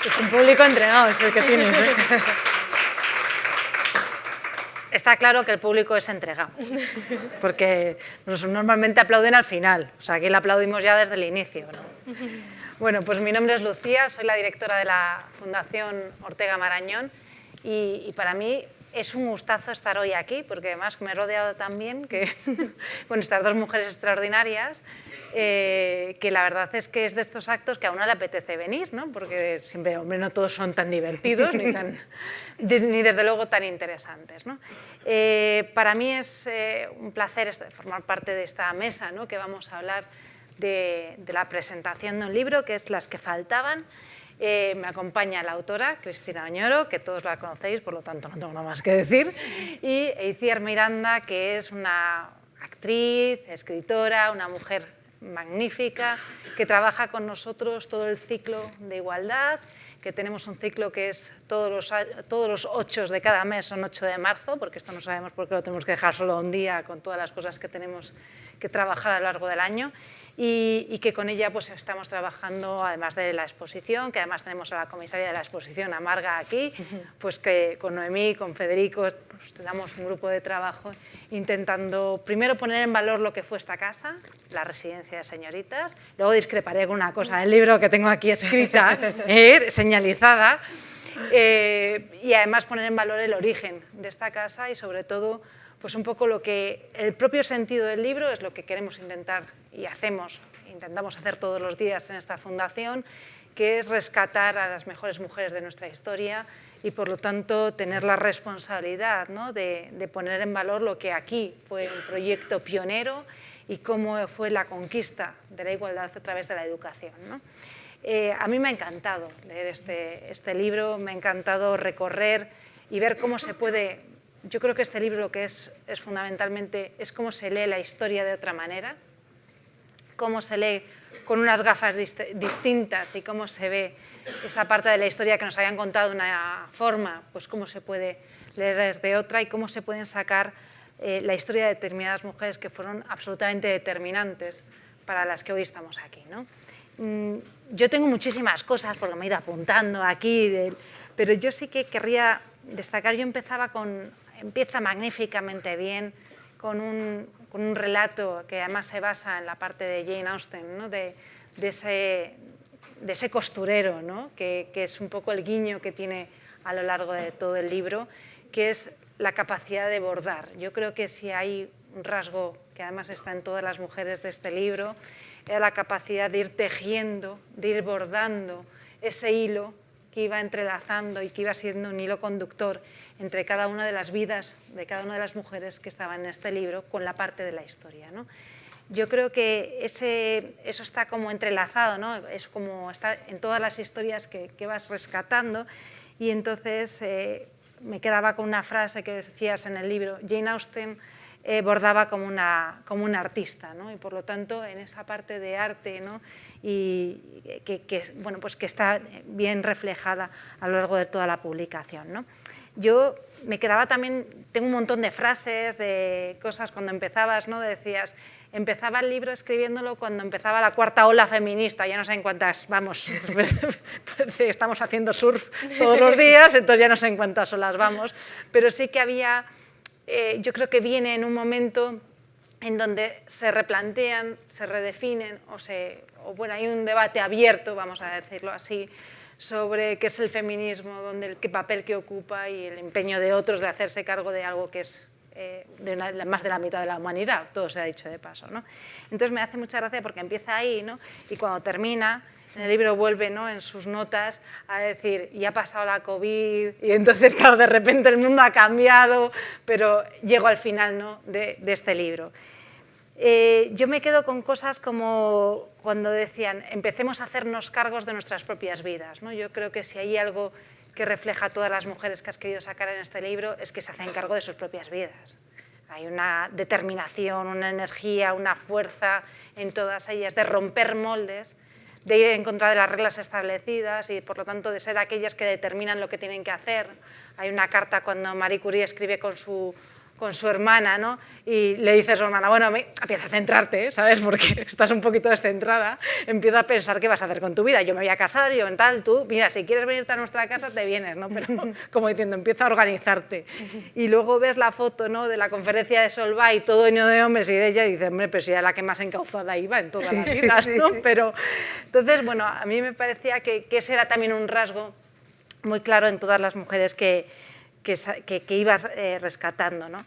Es un público entrenado, es el que tienes, ¿eh? Está claro que el público es entregado, porque normalmente aplauden al final, o sea, aquí le aplaudimos ya desde el inicio, ¿no? Bueno, pues mi nombre es Lucía, soy la directora de la Fundación Ortega Marañón y para mí es un gustazo estar hoy aquí, porque además me he rodeado también con estas dos mujeres extraordinarias, que la verdad es que es de estos actos que a uno le apetece venir, ¿no? Porque siempre, hombre, no todos son tan divertidos ni desde luego tan interesantes, ¿no? Para mí es un placer formar parte de esta mesa, ¿no? Que vamos a hablar de la presentación de un libro, que es Las que faltaban. Me acompaña la autora, Cristina Oñoro, que todos la conocéis, por lo tanto no tengo nada más que decir, y Itziar Miranda, que es una actriz, escritora, una mujer magnífica, que trabaja con nosotros todo el ciclo de igualdad, que tenemos un ciclo que es todos los 8 de cada mes son 8 de marzo, porque esto no sabemos por qué lo tenemos que dejar solo un día con todas las cosas que tenemos que trabajar a lo largo del año. Y que con ella pues estamos trabajando, además de la exposición, que además tenemos a la comisaria de la exposición, a Marga, aquí, pues que con Noemí, con Federico, pues tenemos un grupo de trabajo intentando primero poner en valor lo que fue esta casa, la residencia de señoritas, luego discreparé con una cosa del libro que tengo aquí escrita, señalizada, y además poner en valor el origen de esta casa y sobre todo pues un poco lo que el propio sentido del libro es lo que queremos intentar y intentamos hacer todos los días en esta fundación, que es rescatar a las mejores mujeres de nuestra historia y por lo tanto tener la responsabilidad, ¿no? de poner en valor lo que aquí fue un proyecto pionero y cómo fue la conquista de la igualdad a través de la educación, ¿no? A mí me ha encantado leer este libro, me ha encantado recorrer y ver cómo se puede. Yo creo que este libro lo que es fundamentalmente es cómo se lee la historia de otra manera, cómo se lee con unas gafas distintas y cómo se ve esa parte de la historia que nos habían contado de una forma, pues cómo se puede leer de otra y cómo se pueden sacar la historia de determinadas mujeres que fueron absolutamente determinantes para las que hoy estamos aquí, ¿no? Yo tengo muchísimas cosas porque me he ido apuntando aquí, pero yo sí que querría destacar, empieza magníficamente bien con un relato que además se basa en la parte de Jane Austen, ¿no? de ese costurero, ¿no? que es un poco el guiño que tiene a lo largo de todo el libro, que es la capacidad de bordar. Yo creo que si hay un rasgo que además está en todas las mujeres de este libro, es la capacidad de ir tejiendo, de ir bordando ese hilo que iba entrelazando y que iba siendo un hilo conductor entre cada una de las vidas de cada una de las mujeres que estaban en este libro con la parte de la historia, ¿no? Yo creo que eso está como entrelazado, ¿no? Es como está en todas las historias que vas rescatando y entonces me quedaba con una frase que decías en el libro, Jane Austen bordaba como una artista, ¿no? Y por lo tanto en esa parte de arte, ¿no? Y bueno, pues que está bien reflejada a lo largo de toda la publicación, ¿no? Yo me quedaba también, tengo un montón de frases, de cosas cuando empezabas, ¿no? Decías, empezaba el libro escribiéndolo cuando empezaba la cuarta ola feminista, ya no sé en cuántas, vamos, estamos haciendo surf todos los días, entonces ya no sé en cuántas olas vamos, pero sí que había, yo creo que viene en un momento en donde se replantean, se redefinen o bueno, hay un debate abierto, vamos a decirlo así, sobre qué es el feminismo, qué papel que ocupa y el empeño de otros de hacerse cargo de algo que es más de la mitad de la humanidad, todo se ha dicho de paso, ¿no? Entonces me hace mucha gracia porque empieza ahí, ¿no? Y cuando termina, en el libro vuelve, ¿no? En sus notas a decir, y ha pasado la COVID, y entonces, claro, de repente el mundo ha cambiado, pero llego al final, ¿no? de este libro. Yo me quedo con cosas como cuando decían, empecemos a hacernos cargos de nuestras propias vidas, ¿no? Yo creo que si hay algo que refleja a todas las mujeres que has querido sacar en este libro es que se hacen cargo de sus propias vidas. Hay una determinación, una energía, una fuerza en todas ellas de romper moldes, de ir en contra de las reglas establecidas y por lo tanto de ser aquellas que determinan lo que tienen que hacer. Hay una carta cuando Marie Curie escribe con su con su hermana, ¿no? Y le dice a su hermana, bueno, empieza a centrarte, ¿sabes? Porque estás un poquito descentrada, empieza a pensar qué vas a hacer con tu vida. Yo me voy a casar, yo en tal, tú, mira, si quieres venirte a nuestra casa, te vienes, ¿no? Pero como diciendo, empieza a organizarte. Y luego ves la foto, ¿no? De la conferencia de Solvay, todo lleno de hombres y de ella, y dices, hombre, pues ya la que más encauzada iba en todas las vidas, ¿no? Pero, entonces, bueno, a mí me parecía que ese era también un rasgo muy claro en todas las mujeres que ibas rescatando, ¿no?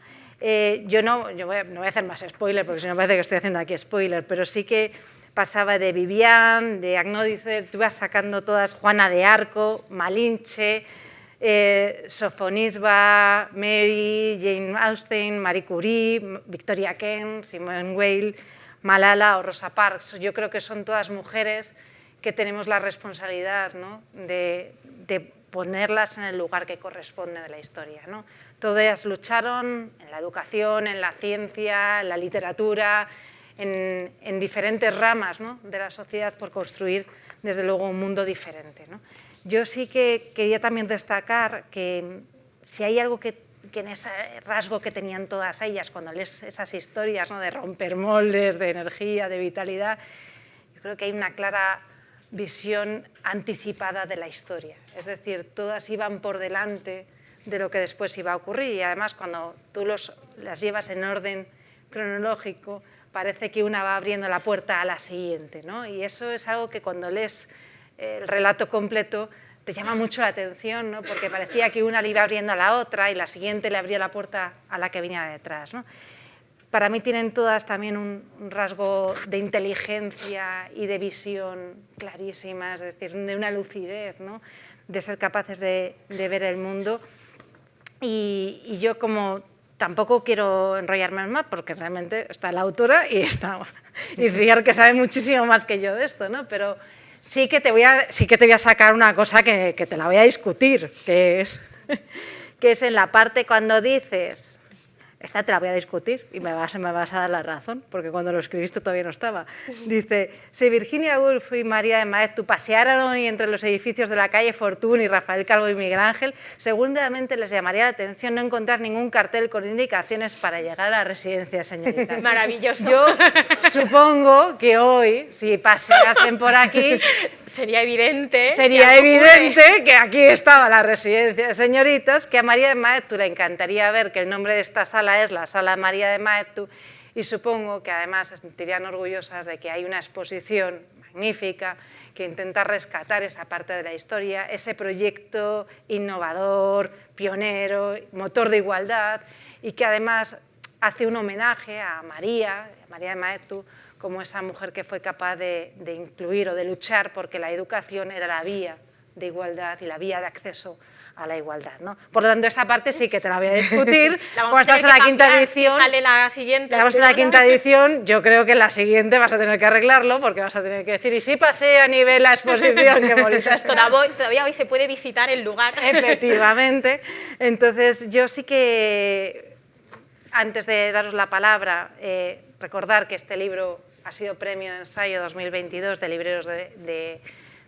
Yo no voy a hacer más spoiler, porque si no parece que estoy haciendo aquí spoiler, pero sí que pasaba de Viviane, de Agnodice, tú ibas sacando todas, Juana de Arco, Malinche, Sofonisba, Mary, Jane Austen, Marie Curie, Victoria Kent, Simone Weil, Malala o Rosa Parks. Yo creo que son todas mujeres que tenemos la responsabilidad, ¿no? de ponerlas en el lugar que corresponde de la historia, ¿no? Todas lucharon en la educación, en la ciencia, en la literatura, en diferentes ramas, ¿no? de la sociedad por construir, desde luego, un mundo diferente, ¿no? Yo sí que quería también destacar que si hay algo que en ese rasgo que tenían todas ellas, cuando lees esas historias, ¿no? de romper moldes, de energía, de vitalidad, yo creo que hay una clara visión anticipada de la historia. Es decir, todas iban por delante de lo que después iba a ocurrir y además cuando tú las llevas en orden cronológico parece que una va abriendo la puerta a la siguiente, ¿no? Y eso es algo que cuando lees el relato completo te llama mucho la atención, ¿no? Porque parecía que una le iba abriendo a la otra y la siguiente le abría la puerta a la que venía detrás, ¿no? Para mí tienen todas también un rasgo de inteligencia y de visión clarísima, es decir, de una lucidez, ¿no? De ser capaces de ver el mundo. Y yo como tampoco quiero enrollarme más, porque realmente está la autora y Ciar, que sabe muchísimo más que yo de esto, ¿no? Pero sí que te voy a sacar una cosa que te la voy a discutir, que es en la parte cuando dices... Esta te la voy a discutir y me vas a dar la razón, porque cuando lo escribiste todavía no estaba. Dice, si Virginia Woolf y María de Maeztu pasearan hoy entre los edificios de la calle Fortuny y Rafael Calvo y Miguel Ángel, seguramente les llamaría la atención no encontrar ningún cartel con indicaciones para llegar a la residencia, señoritas. Maravilloso. Yo supongo que hoy, si paseasen por aquí... Sería evidente que aquí estaba la residencia de señoritas, que a María de Maeztu le encantaría ver que el nombre de esta sala es la Sala María de Maeztu y supongo que además se sentirían orgullosas de que hay una exposición magnífica que intenta rescatar esa parte de la historia, ese proyecto innovador, pionero, motor de igualdad y que además hace un homenaje a María de Maeztu, como esa mujer que fue capaz de incluir o de luchar porque la educación era la vía de igualdad y la vía de acceso a la igualdad, ¿no? Por lo tanto, esa parte sí que te la voy a discutir. Como estás en la quinta edición, si sale la siguiente. Estamos en la quinta edición, yo creo que en la siguiente vas a tener que arreglarlo porque vas a tener que decir, y sí pasé a nivel la exposición, qué bonita está. Todavía hoy se puede visitar el lugar. Efectivamente. Entonces, yo sí que, antes de daros la palabra, recordar que este libro ha sido premio de ensayo 2022 de libreros del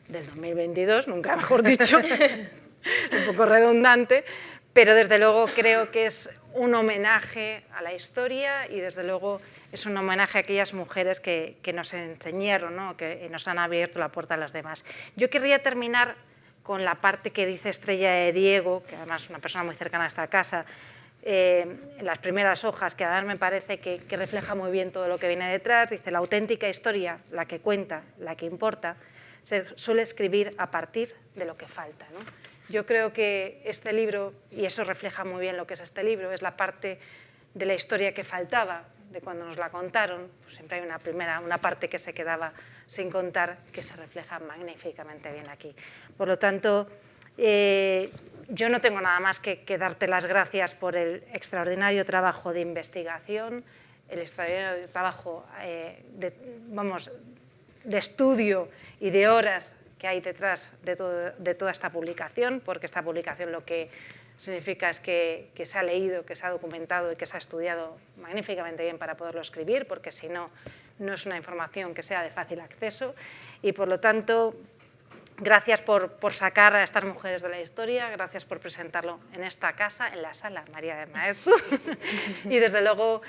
2022, nunca mejor dicho, un poco redundante, pero desde luego creo que es un homenaje a la historia y desde luego es un homenaje a aquellas mujeres que nos enseñaron, ¿no? Que nos han abierto la puerta a las demás. Yo querría terminar con la parte que dice Estrella de Diego, que además es una persona muy cercana a esta casa, en las primeras hojas, que además me parece que refleja muy bien todo lo que viene detrás. Dice, la auténtica historia, la que cuenta, la que importa, se suele escribir a partir de lo que falta, ¿no? Yo creo que este libro, y eso refleja muy bien lo que es este libro, es la parte de la historia que faltaba, de cuando nos la contaron. Pues siempre hay una parte que se quedaba sin contar, que se refleja magníficamente bien aquí. Por lo tanto, yo no tengo nada más que darte las gracias por el extraordinario trabajo de investigación, el extraordinario trabajo de estudio y de horas que hay detrás de toda esta publicación, porque esta publicación lo que significa es que se ha leído, que se ha documentado y que se ha estudiado magníficamente bien para poderlo escribir, porque si no, no es una información que sea de fácil acceso y por lo tanto Gracias por sacar a estas mujeres de la historia, gracias por presentarlo en esta casa, en la sala María de Maeztu. Y desde luego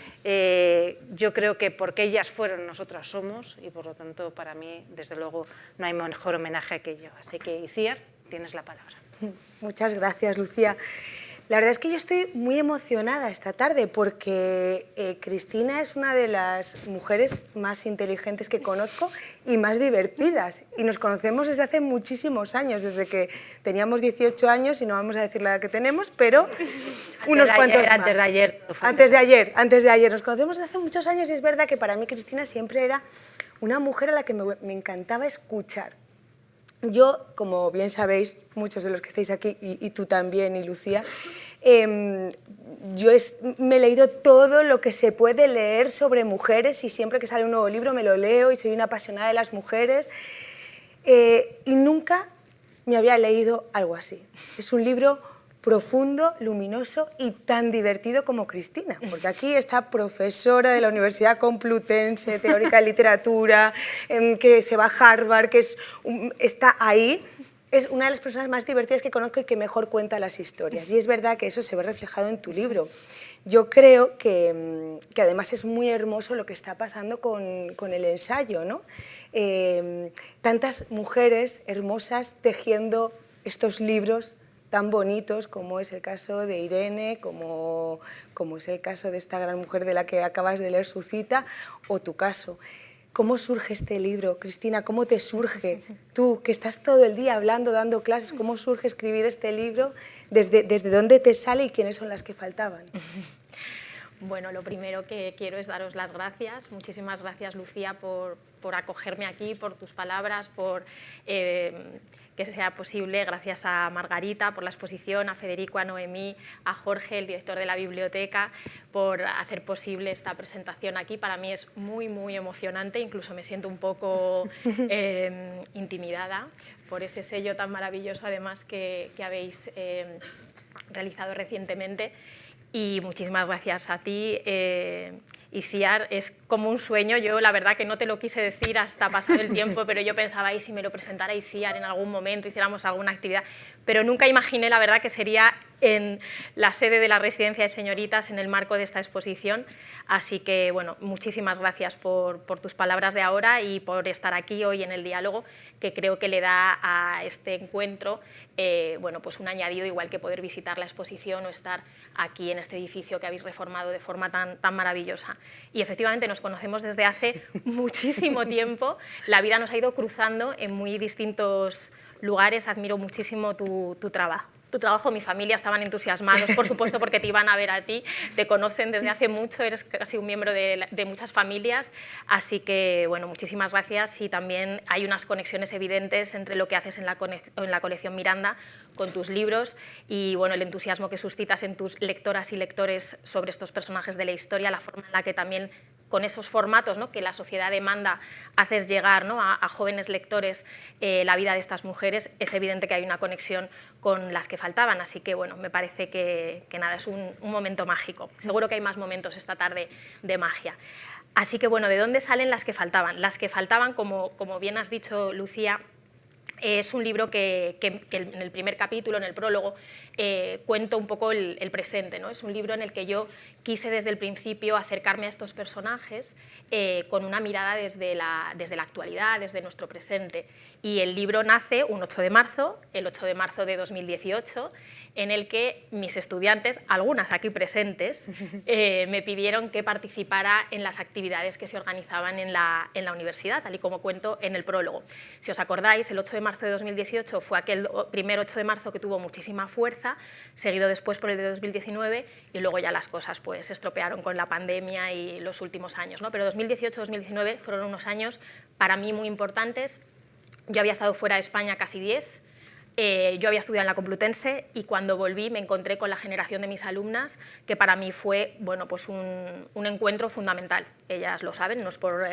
yo creo que porque ellas fueron, nosotras somos, y por lo tanto para mí desde luego no hay mejor homenaje que yo. Así que Itziar, tienes la palabra. Muchas gracias, Lucía. La verdad es que yo estoy muy emocionada esta tarde porque Cristina es una de las mujeres más inteligentes que conozco y más divertidas. Y nos conocemos desde hace muchísimos años, desde que teníamos 18 años, y no vamos a decir la edad que tenemos, pero unos cuantos más. Antes de ayer. Antes de ayer. Nos conocemos desde hace muchos años y es verdad que para mí Cristina siempre era una mujer a la que me encantaba escuchar. Yo, como bien sabéis, muchos de los que estáis aquí, y tú también, y Lucía, yo me he leído todo lo que se puede leer sobre mujeres y siempre que sale un nuevo libro me lo leo y soy una apasionada de las mujeres y nunca me había leído algo así. Es un libro profundo, luminoso y tan divertido como Cristina, porque aquí está profesora de la Universidad Complutense, teórica de literatura, que se va a Harvard, que está ahí. Es una de las personas más divertidas que conozco y que mejor cuenta las historias. Y es verdad que eso se ve reflejado en tu libro. Yo creo que además es muy hermoso lo que está pasando con el ensayo, ¿no? Tantas mujeres hermosas tejiendo estos libros tan bonitos, como es el caso de Irene, como es el caso de esta gran mujer de la que acabas de leer su cita, o tu caso. ¿Cómo surge este libro, Cristina? ¿Cómo te surge? Tú, que estás todo el día hablando, dando clases, ¿cómo surge escribir este libro? ¿Desde dónde te sale y quiénes son las que faltaban? Bueno, lo primero que quiero es daros las gracias. Muchísimas gracias, Lucía, por acogerme aquí, por tus palabras, por que sea posible, gracias a Margarita por la exposición, a Federico, a Noemí, a Jorge, el director de la biblioteca, por hacer posible esta presentación aquí. Para mí es muy, muy emocionante, incluso me siento un poco intimidada por ese sello tan maravilloso, además, que habéis realizado recientemente. Y muchísimas gracias a ti, Itziar, es como un sueño. Yo la verdad que no te lo quise decir hasta pasar el tiempo, pero yo pensaba, ¿y si me lo presentara Itziar en algún momento, hiciéramos alguna actividad? Pero nunca imaginé, la verdad, que sería en la sede de la Residencia de Señoritas en el marco de esta exposición. Así que, bueno, muchísimas gracias por tus palabras de ahora y por estar aquí hoy en el diálogo, que creo que le da a este encuentro bueno, pues un añadido, igual que poder visitar la exposición o estar aquí en este edificio que habéis reformado de forma tan maravillosa. Y efectivamente nos conocemos desde hace muchísimo tiempo, la vida nos ha ido cruzando en muy distintos lugares, admiro muchísimo tu trabajo. Mi familia estaban entusiasmados, por supuesto, porque te iban a ver a ti, te conocen desde hace mucho, eres casi un miembro de muchas familias, así que, bueno, muchísimas gracias y también hay unas conexiones evidentes entre lo que haces en la colección Miranda con tus libros y, bueno, el entusiasmo que suscitas en tus lectoras y lectores sobre estos personajes de la historia, la forma en la que también con esos formatos, ¿no?, que la sociedad demanda, haces llegar, ¿no?, a jóvenes lectores la vida de estas mujeres, es evidente que hay una conexión con las que faltaban, así que bueno, me parece que nada, es un momento mágico. Seguro que hay más momentos esta tarde de magia. Así que bueno, ¿de dónde salen las que faltaban? Las que faltaban, como bien has dicho, Lucía, es un libro que en el primer capítulo, en el prólogo, cuento un poco el presente, ¿no? Es un libro en el que yo quise desde el principio acercarme a estos personajes con una mirada desde la actualidad, desde nuestro presente. Y el libro nace un 8 de marzo, el 8 de marzo de 2018, en el que mis estudiantes, algunas aquí presentes, me pidieron que participara en las actividades que se organizaban en la universidad, tal y como cuento en el prólogo. Si os acordáis, el 8 de marzo de 2018 fue aquel primer 8 de marzo que tuvo muchísima fuerza, seguido después por el de 2019, y luego ya las cosas pues, se estropearon con la pandemia y los últimos años, ¿no? Pero 2018-2019 fueron unos años para mí muy importantes. Yo había estado fuera de España casi 10, yo había estudiado en la Complutense y cuando volví me encontré con la generación de mis alumnas, que para mí fue, bueno, pues un encuentro fundamental. Ellas lo saben, no es por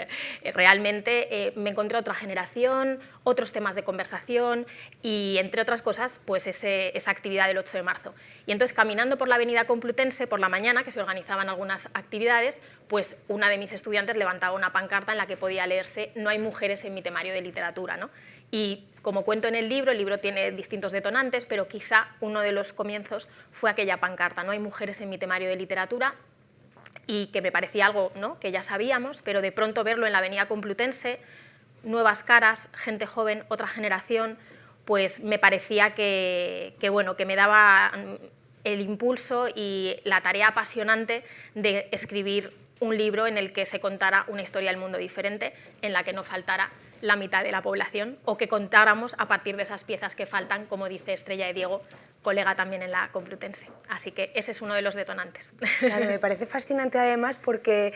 realmente me encontré otra generación, otros temas de conversación y, entre otras cosas, pues esa actividad del 8 de marzo. Y entonces, caminando por la avenida Complutense por la mañana, que se organizaban algunas actividades, pues una de mis estudiantes levantaba una pancarta en la que podía leerse «No hay mujeres en mi temario de literatura», ¿no? Y como cuento en el libro tiene distintos detonantes, pero quizá uno de los comienzos fue aquella pancarta, ¿no? Hay mujeres en mi temario de literatura, y que me parecía algo, ¿no?, que ya sabíamos, pero de pronto verlo en la Avenida Complutense, nuevas caras, gente joven, otra generación, pues me parecía bueno, que me daba el impulso y la tarea apasionante de escribir un libro en el que se contara una historia del mundo diferente, en la que no faltara la mitad de la población, o que contáramos a partir de esas piezas que faltan, como dice Estrella de Diego, colega también en la Complutense. Así que ese es uno de los detonantes. Claro, me parece fascinante además porque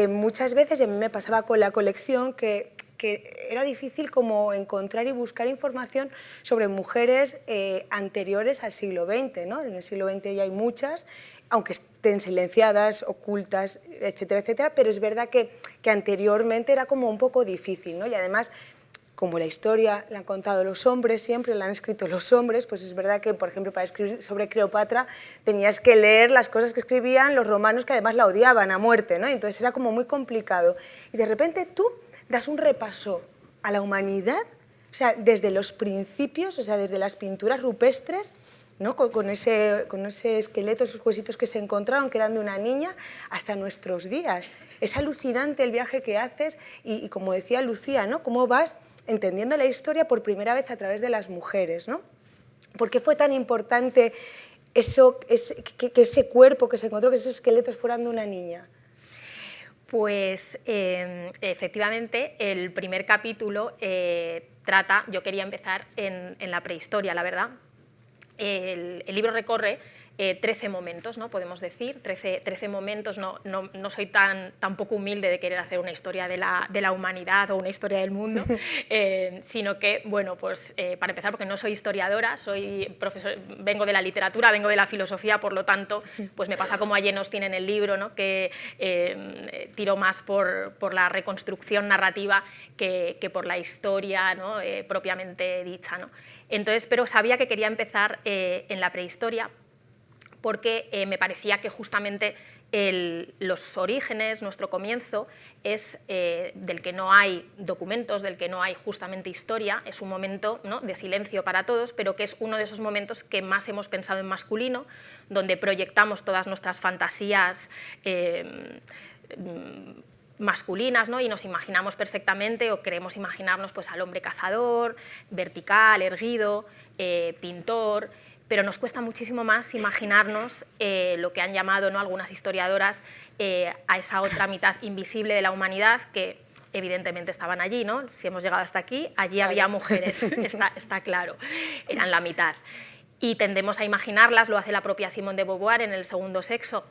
muchas veces, y a mí me pasaba con la colección, que era difícil como encontrar y buscar información sobre mujeres anteriores al siglo XX, ¿no? En el siglo XX ya hay muchas, aunque estén silenciadas, ocultas, etcétera, etcétera, pero es verdad que anteriormente era como un poco difícil, ¿no? Y además, como la historia la han contado los hombres siempre, la han escrito los hombres, pues es verdad que, por ejemplo, para escribir sobre Cleopatra tenías que leer las cosas que escribían los romanos, que además la odiaban a muerte, ¿no? Entonces era como muy complicado. Y de repente tú das un repaso a la humanidad, o sea, desde los principios, o sea, desde las pinturas rupestres, ¿no? con ese esqueleto, esos huesitos que se encontraron, que eran de una niña, hasta nuestros días. Es alucinante el viaje que haces y como decía Lucía, ¿no?, cómo vas entendiendo la historia por primera vez a través de las mujeres, ¿no? ¿Por qué fue tan importante eso, que ese cuerpo que se encontró, que esos esqueletos fueran de una niña? Pues efectivamente el primer capítulo trata, yo quería empezar en la prehistoria, la verdad. El libro recorre 13 momentos, ¿no?, podemos decir, 13 momentos. No soy tan poco humilde de querer hacer una historia de la humanidad o una historia del mundo, sino que, bueno, pues para empezar, porque no soy historiadora, soy profesor, vengo de la literatura, vengo de la filosofía, por lo tanto, pues me pasa como a Jane Austen en el libro, ¿no?, que tiro más por la reconstrucción narrativa que por la historia, ¿no?, propiamente dicha, ¿no? Entonces, pero sabía que quería empezar en la prehistoria, porque me parecía que justamente los orígenes, nuestro comienzo, es del que no hay documentos, del que no hay justamente historia, es un momento, ¿no?, de silencio para todos, pero que es uno de esos momentos que más hemos pensado en masculino, donde proyectamos todas nuestras fantasías masculinas, ¿no?, y nos imaginamos perfectamente, o queremos imaginarnos, pues, al hombre cazador, vertical, erguido, pintor, pero nos cuesta muchísimo más imaginarnos lo que han llamado, ¿no?, algunas historiadoras a esa otra mitad invisible de la humanidad, que evidentemente estaban allí, ¿no? Si hemos llegado hasta aquí, allí había mujeres, está claro, eran la mitad. Y tendemos a imaginarlas, lo hace la propia Simone de Beauvoir en El segundo sexo,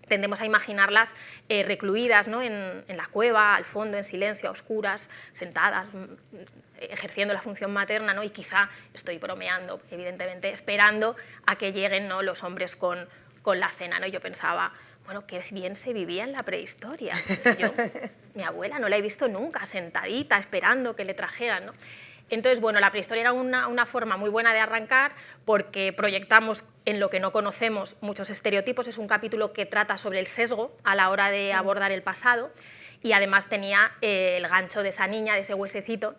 tendemos a imaginarlas recluidas, ¿no?, en la cueva, al fondo, en silencio, a oscuras, sentadas, ejerciendo la función materna, ¿no? Y quizá estoy bromeando, evidentemente, esperando a que lleguen, ¿no?, los hombres con la cena, ¿no? Y yo pensaba, bueno, qué bien se vivía en la prehistoria. Yo, mi abuela no la he visto nunca, sentadita, esperando que le trajeran, ¿no? Entonces, bueno, la prehistoria era una forma muy buena de arrancar, porque proyectamos en lo que no conocemos muchos estereotipos. Es un capítulo que trata sobre el sesgo a la hora de abordar el pasado, y además tenía el gancho de esa niña, de ese huesecito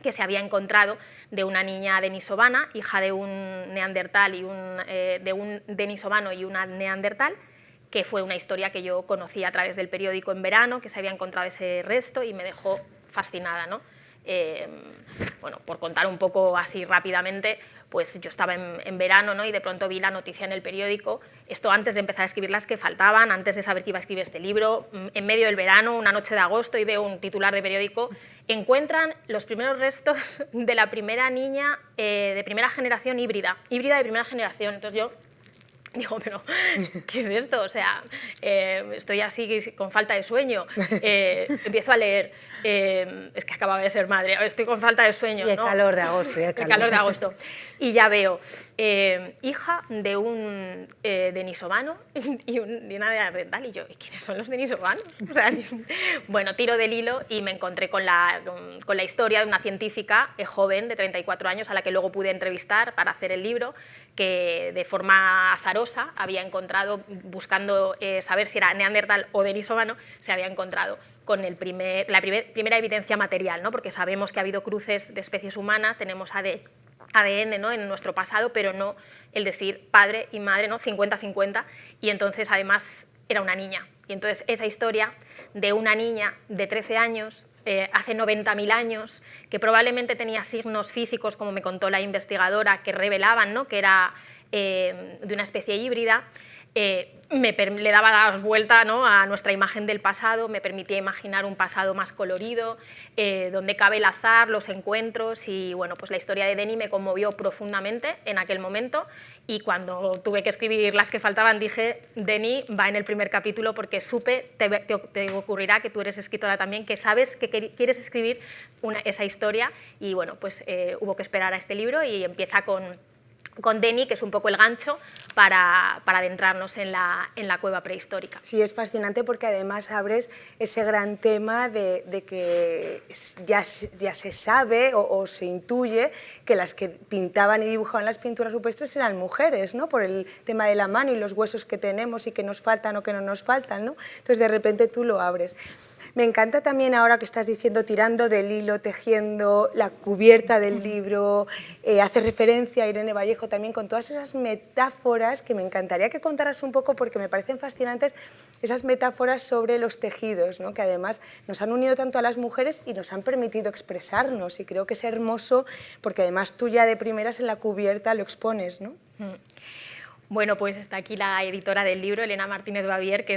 que se había encontrado de una niña denisovana, hija de un neandertal de un denisovano y una neandertal, que fue una historia que yo conocí a través del periódico en verano, que se había encontrado ese resto y me dejó fascinada, ¿no? Bueno, por contar un poco así rápidamente, pues yo estaba en verano, ¿no?, y de pronto vi la noticia en el periódico, esto antes de empezar a escribir las que faltaban, antes de saber que iba a escribir este libro, en medio del verano, una noche de agosto, y veo un titular de periódico: encuentran los primeros restos de la primera niña de primera generación híbrida de primera generación. Entonces yo digo, pero ¿qué es esto? O sea, estoy así con falta de sueño, empiezo a leer, es que acababa de ser madre, estoy con falta de sueño. Y el calor de agosto. El calor de agosto. Y ya veo, hija de un denisovano y una neandertal, y yo, ¿y quiénes son los denisovanos? O sea, bueno, tiro del hilo y me encontré con la historia de una científica joven de 34 años a la que luego pude entrevistar para hacer el libro, que de forma azarosa sosa había encontrado, buscando saber si era neandertal o denisovano, se había encontrado con la primera evidencia material, ¿no? Porque sabemos que ha habido cruces de especies humanas, tenemos ADN, ¿no?, en nuestro pasado, pero no el decir padre y madre, ¿no?, 50-50, y entonces además era una niña. Y entonces esa historia de una niña de 13 años, hace 90.000 años, que probablemente tenía signos físicos, como me contó la investigadora, que revelaban, ¿no?, que era de una especie híbrida, le daba la vuelta, ¿no?, a nuestra imagen del pasado, me permitía imaginar un pasado más colorido, donde cabe el azar, los encuentros, y bueno, pues la historia de Denny me conmovió profundamente en aquel momento, y cuando tuve que escribir las que faltaban dije, Denny va en el primer capítulo, porque supe, te ocurrirá que tú eres escritora también, que sabes que quieres escribir esa historia, y bueno, pues hubo que esperar a este libro, y empieza con Denny, que es un poco el gancho para adentrarnos en la cueva prehistórica. Sí, es fascinante porque además abres ese gran tema de que ya se sabe o se intuye que las que pintaban y dibujaban las pinturas rupestres eran mujeres, ¿no?, por el tema de la mano y los huesos que tenemos y que nos faltan o que no nos faltan, ¿no? Entonces de repente tú lo abres. Me encanta también ahora que estás diciendo tirando del hilo, tejiendo la cubierta del libro, hace referencia a Irene Vallejo también con todas esas metáforas que me encantaría que contaras un poco porque me parecen fascinantes, esas metáforas sobre los tejidos, ¿no?, que además nos han unido tanto a las mujeres y nos han permitido expresarnos, y creo que es hermoso porque además tú ya de primeras en la cubierta lo expones, ¿no? Bueno, pues está aquí la editora del libro, Elena Martínez Bavier, que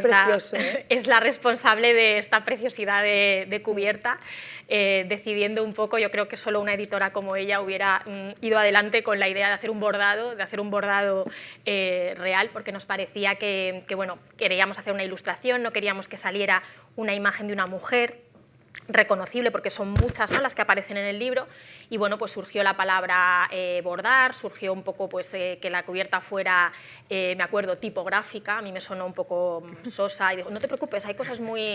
es la responsable de esta preciosidad de cubierta, decidiendo un poco, yo creo que solo una editora como ella hubiera ido adelante con la idea de hacer un bordado real, porque nos parecía que bueno, queríamos hacer una ilustración, no queríamos que saliera una imagen de una mujer reconocible, porque son muchas, ¿no?, las que aparecen en el libro, y bueno, pues surgió la palabra bordar, surgió un poco pues, que la cubierta fuera, me acuerdo, tipográfica, a mí me sonó un poco sosa, y digo, no te preocupes, hay cosas muy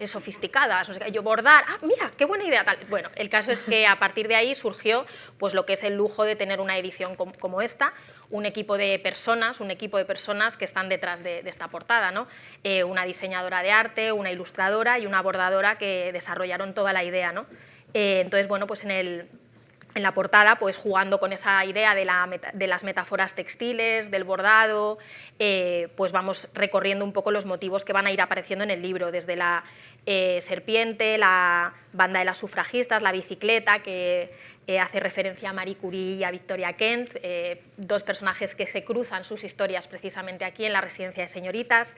sofisticadas, o sea, yo bordar, mira, qué buena idea, tal. Bueno, el caso es que a partir de ahí surgió pues, lo que es el lujo de tener una edición como esta, un equipo de personas que están detrás de esta portada, ¿no? Una diseñadora de arte, una ilustradora y una bordadora que desarrollaron toda la idea, ¿no? Entonces, bueno, pues en la portada, pues jugando con esa idea de las metáforas textiles, del bordado, pues vamos recorriendo un poco los motivos que van a ir apareciendo en el libro, desde la serpiente, la banda de las sufragistas, la bicicleta, que hace referencia a Marie Curie y a Victoria Kent, dos personajes que se cruzan sus historias precisamente aquí en la residencia de señoritas,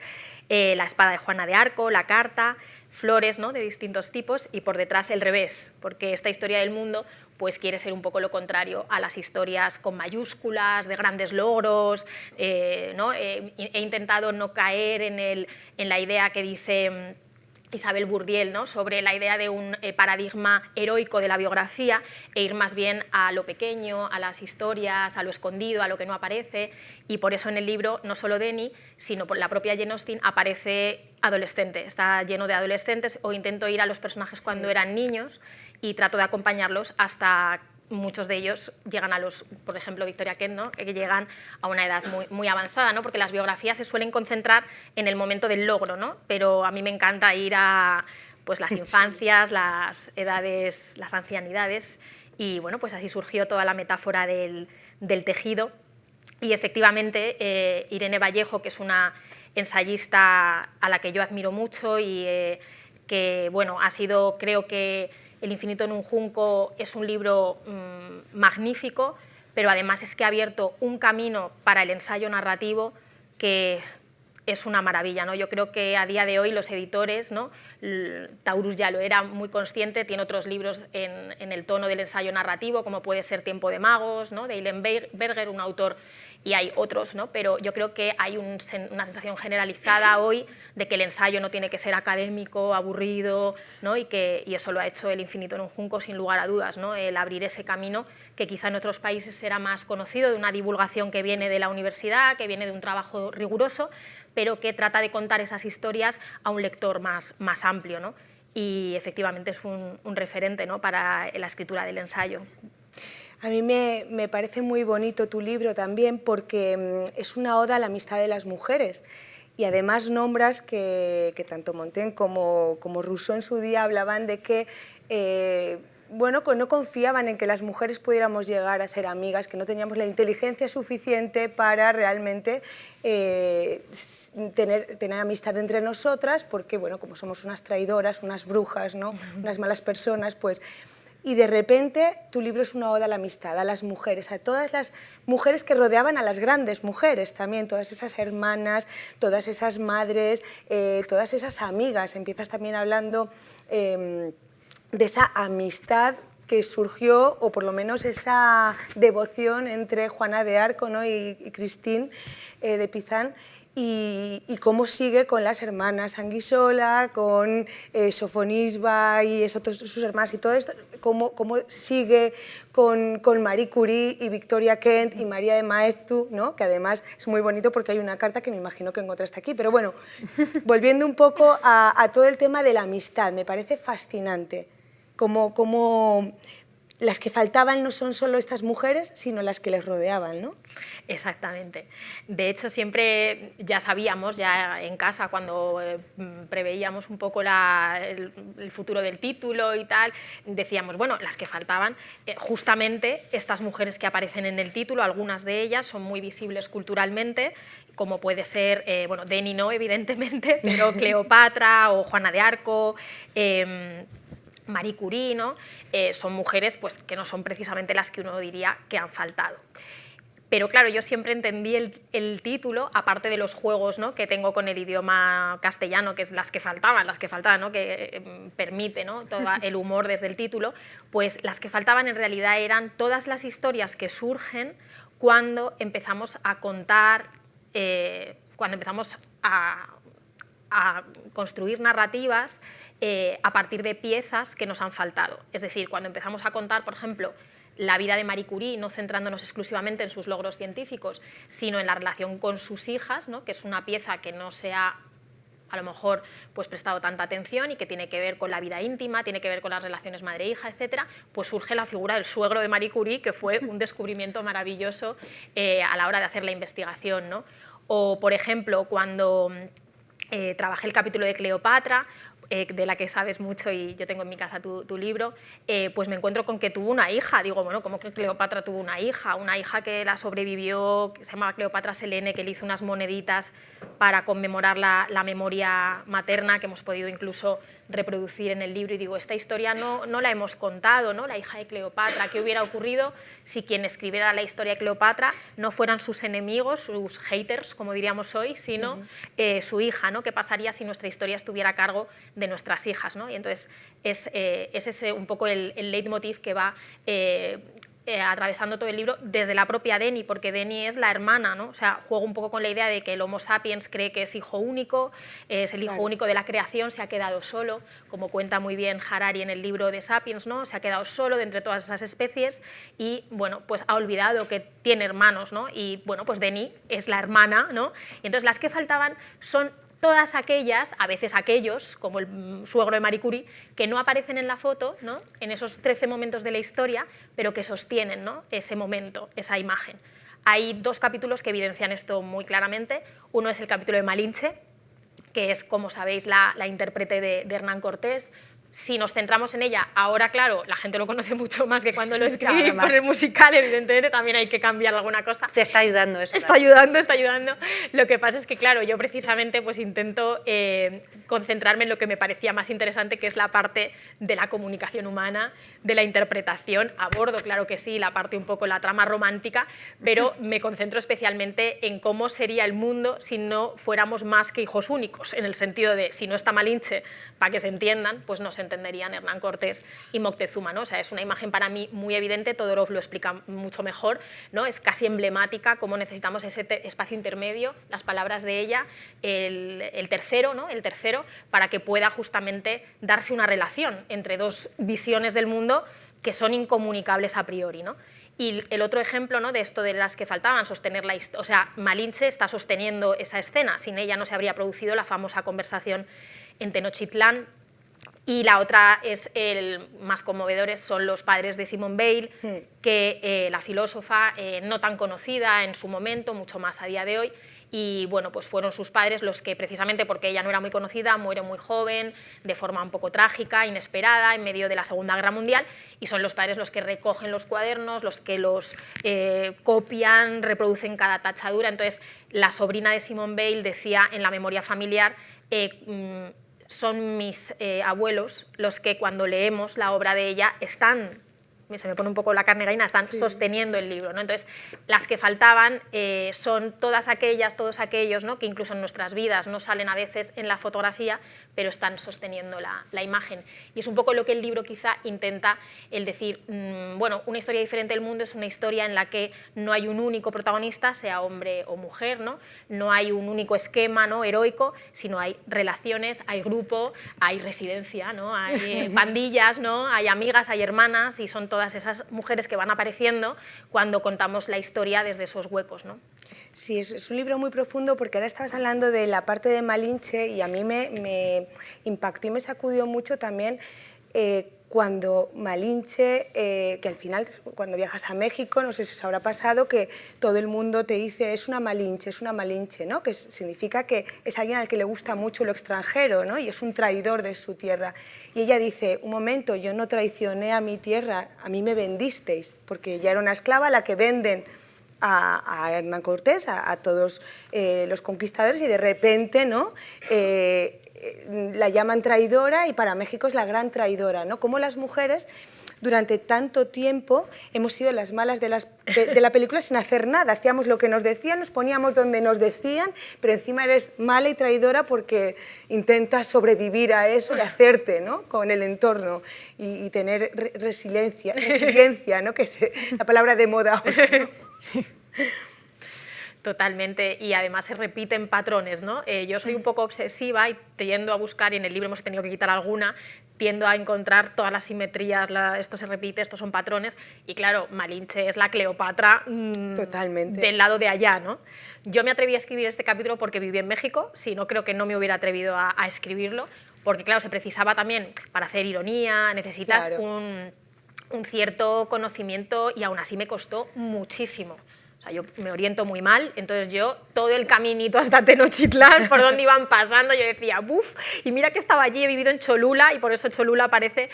la espada de Juana de Arco, la carta, flores, ¿no?, de distintos tipos, y por detrás el revés, porque esta historia del mundo pues quiere ser un poco lo contrario a las historias con mayúsculas, de grandes logros, ¿no? He intentado no caer en la idea que dice Isabel Bourdiel, ¿no?, sobre la idea de un paradigma heroico de la biografía, e ir más bien a lo pequeño, a las historias, a lo escondido, a lo que no aparece, y por eso en el libro no solo Denny, sino por la propia Jane Austen aparece adolescente, está lleno de adolescentes, o intento ir a los personajes cuando eran niños y trato de acompañarlos hasta muchos de ellos llegan por ejemplo, Victoria Kent, ¿no?, que llegan a una edad muy avanzada, ¿no?, porque las biografías se suelen concentrar en el momento del logro, ¿no?, pero a mí me encanta ir a pues, las infancias, las edades, las ancianidades, y bueno, pues así surgió toda la metáfora del tejido. Y efectivamente, Irene Vallejo, que es una ensayista a la que yo admiro mucho y que bueno, ha sido, creo que El infinito en un junco es un libro magnífico, pero además es que ha abierto un camino para el ensayo narrativo que es una maravilla, ¿no? Yo creo que a día de hoy los editores, ¿no?, Taurus ya lo era muy consciente, tiene otros libros en el tono del ensayo narrativo, como puede ser Tiempo de magos, ¿no?, de Eileen Berger, un autor, y hay otros, ¿no?, pero yo creo que hay una sensación generalizada hoy de que el ensayo no tiene que ser académico, aburrido, ¿no?, y eso lo ha hecho El infinito en un junco sin lugar a dudas, ¿no?, el abrir ese camino que quizá en otros países será más conocido, de una divulgación que viene de la universidad, que viene de un trabajo riguroso, pero que trata de contar esas historias a un lector más amplio, ¿no? Y efectivamente es un referente, ¿no?, para la escritura del ensayo. A mí me parece muy bonito tu libro también porque es una oda a la amistad de las mujeres y además nombras que tanto Montaigne como Rousseau en su día hablaban de que bueno, no confiaban en que las mujeres pudiéramos llegar a ser amigas, que no teníamos la inteligencia suficiente para realmente tener amistad entre nosotras, porque bueno, como somos unas traidoras, unas brujas, ¿no? Unas malas personas, pues... Y de repente tu libro es una oda a la amistad, a las mujeres, a todas las mujeres que rodeaban a las grandes mujeres también, todas esas hermanas, todas esas madres, todas esas amigas. Empiezas también hablando de esa amistad que surgió, o por lo menos esa devoción entre Juana de Arco, ¿no? y Christine de Pizan, y cómo sigue con las hermanas Anguissola, con Sofonisba y sus hermanas y todo esto, cómo sigue con Marie Curie y Victoria Kent y María de Maeztu, ¿no? Que además es muy bonito porque hay una carta que me imagino que encontraste aquí. Pero bueno, volviendo un poco a todo el tema de la amistad, me parece fascinante cómo las que faltaban no son solo estas mujeres, sino las que les rodeaban, ¿no? Exactamente. De hecho, siempre ya sabíamos, ya en casa, cuando preveíamos un poco el futuro del título y tal, decíamos, bueno, las que faltaban, justamente estas mujeres que aparecen en el título, algunas de ellas son muy visibles culturalmente, como puede ser, bueno, Denny no, evidentemente, pero Cleopatra o Juana de Arco, Marie Curie, ¿no? Son mujeres pues, que no son precisamente las que uno diría que han faltado. Pero claro, yo siempre entendí el título, aparte de los juegos, ¿no? que tengo con el idioma castellano, que es las que faltaban, ¿no? que permite, ¿no? todo el humor desde el título, pues las que faltaban en realidad eran todas las historias que surgen cuando empezamos a contar, cuando empezamos a construir narrativas a partir de piezas que nos han faltado. Es decir, cuando empezamos a contar, por ejemplo, la vida de Marie Curie, no centrándonos exclusivamente en sus logros científicos, sino en la relación con sus hijas, ¿no? que es una pieza que no se ha a lo mejor pues, prestado tanta atención y que tiene que ver con la vida íntima, tiene que ver con las relaciones madre-hija, etcétera, pues surge la figura del suegro de Marie Curie, que fue un descubrimiento maravilloso a la hora de hacer la investigación, ¿no? O, por ejemplo, cuando trabajé el capítulo de Cleopatra, de la que sabes mucho y yo tengo en mi casa tu libro, pues me encuentro con que tuvo una hija. Digo, bueno, ¿cómo que Cleopatra tuvo una hija? Una hija que la sobrevivió, que se llamaba Cleopatra Selene, que le hizo unas moneditas para conmemorar la memoria materna, que hemos podido incluso reproducir en el libro. Y digo, esta historia no la hemos contado, ¿no? La hija de Cleopatra. ¿Qué hubiera ocurrido si quien escribiera la historia de Cleopatra no fueran sus enemigos, sus haters, como diríamos hoy, sino su hija, ¿no? ¿Qué pasaría si nuestra historia estuviera a cargo de nuestras hijas, ¿no? Y entonces es ese un poco el leitmotiv que va atravesando todo el libro desde la propia Denny, porque Denny es la hermana, ¿no? O sea, juego un poco con la idea de que el Homo sapiens cree que es hijo único, es el hijo único de la creación, se ha quedado solo, como cuenta muy bien Harari en el libro de Sapiens, ¿no? Se ha quedado solo de entre todas esas especies y, bueno, pues ha olvidado que tiene hermanos, ¿no? Y, bueno, pues Denny es la hermana, ¿no? Y entonces las que faltaban son todas aquellas, a veces aquellos, como el suegro de Marie Curie, que no aparecen en la foto, ¿no? en esos 13 momentos de la historia, pero que sostienen, ¿no? ese momento, esa imagen. Hay dos capítulos que evidencian esto muy claramente. Uno es el capítulo de Malinche, que es, como sabéis, la intérprete de Hernán Cortés. Si nos centramos en ella, ahora, claro, la gente lo conoce mucho más que cuando lo escribí por el musical, evidentemente, también hay que cambiar alguna cosa. Te está ayudando eso. Está ayudando. Lo que pasa es que, claro, yo precisamente pues, intento concentrarme en lo que me parecía más interesante, que es la parte de la comunicación humana, de la interpretación. Abordo, claro que sí, la parte un poco, la trama romántica, pero me concentro especialmente en cómo sería el mundo si no fuéramos más que hijos únicos, en el sentido de, si no está Malinche, para que se entiendan, pues no se entenderían Hernán Cortés y Moctezuma, ¿no? O sea, es una imagen para mí muy evidente, Todorov lo explica mucho mejor, ¿no? Es casi emblemática cómo necesitamos ese espacio intermedio, las palabras de ella, el tercero, ¿no? El tercero, para que pueda justamente darse una relación entre dos visiones del mundo que son incomunicables a priori, ¿no? Y el otro ejemplo, ¿no? de esto de las que faltaban, sostener la historia, o sea, Malinche está sosteniendo esa escena, sin ella no se habría producido la famosa conversación en Tenochtitlán, Y la otra es más conmovedores, son los padres de Simone Weil, que la filósofa, no tan conocida en su momento, mucho más a día de hoy, y bueno, pues fueron sus padres los que, precisamente porque ella no era muy conocida, muere muy joven, de forma un poco trágica, inesperada, en medio de la Segunda Guerra Mundial, y son los padres los que recogen los cuadernos, los que los copian, reproducen cada tachadura. Entonces, la sobrina de Simone Weil decía en la memoria familiar, son mis abuelos los que cuando leemos la obra de ella están, se me pone un poco la carne gallina, están sosteniendo el libro, ¿no? Entonces, las que faltaban son todas aquellas, todos aquellos, ¿no?, que incluso en nuestras vidas no salen a veces en la fotografía, pero están sosteniendo la imagen. Y es un poco lo que el libro quizá intenta, el decir, bueno, una historia diferente del mundo es una historia en la que no hay un único protagonista, sea hombre o mujer, ¿no? No hay un único esquema, ¿no?, heroico, sino hay relaciones, hay grupo, hay residencia, ¿no?, hay pandillas, ¿no?, hay amigas, hay hermanas, y son todas esas mujeres que van apareciendo cuando contamos la historia desde esos huecos, ¿no? Sí, es un libro muy profundo, porque ahora estabas hablando de la parte de Malinche y a mí me impactó y me sacudió mucho también cuando Malinche, que al final cuando viajas a México, no sé si os habrá pasado, que todo el mundo te dice es una Malinche, ¿no?, que significa que es alguien al que le gusta mucho lo extranjero, ¿no?, y es un traidor de su tierra. Y ella dice, un momento, yo no traicioné a mi tierra, a mí me vendisteis, porque ella era una esclava a la que venden a Hernán Cortés, a todos los conquistadores, y de repente, ¿no?, la llaman traidora, y para México es la gran traidora, ¿no? Como las mujeres durante tanto tiempo hemos sido las malas de la película sin hacer nada, hacíamos lo que nos decían, nos poníamos donde nos decían, pero encima eres mala y traidora porque intentas sobrevivir a eso y hacerte, ¿no?, con el entorno y tener resiliencia, ¿no?, que es la palabra de moda ahora, ¿no? Sí. Totalmente, y además se repiten patrones, ¿no? Yo soy un poco obsesiva y tiendo a buscar, y en el libro hemos tenido que quitar alguna, tiendo a encontrar todas las simetrías, esto se repite, estos son patrones, y claro, Malinche es la Cleopatra Totalmente. Del lado de allá, ¿no? Yo me atreví a escribir este capítulo porque viví en México, si no creo que no me hubiera atrevido a escribirlo, porque claro, se precisaba también, para hacer ironía, necesitas un cierto conocimiento, y aún así me costó muchísimo. O sea, yo me oriento muy mal, entonces yo todo el caminito hasta Tenochtitlán, por donde iban pasando, yo decía, ¡buf! Y mira que estaba allí, he vivido en Cholula, y por eso Cholula aparece,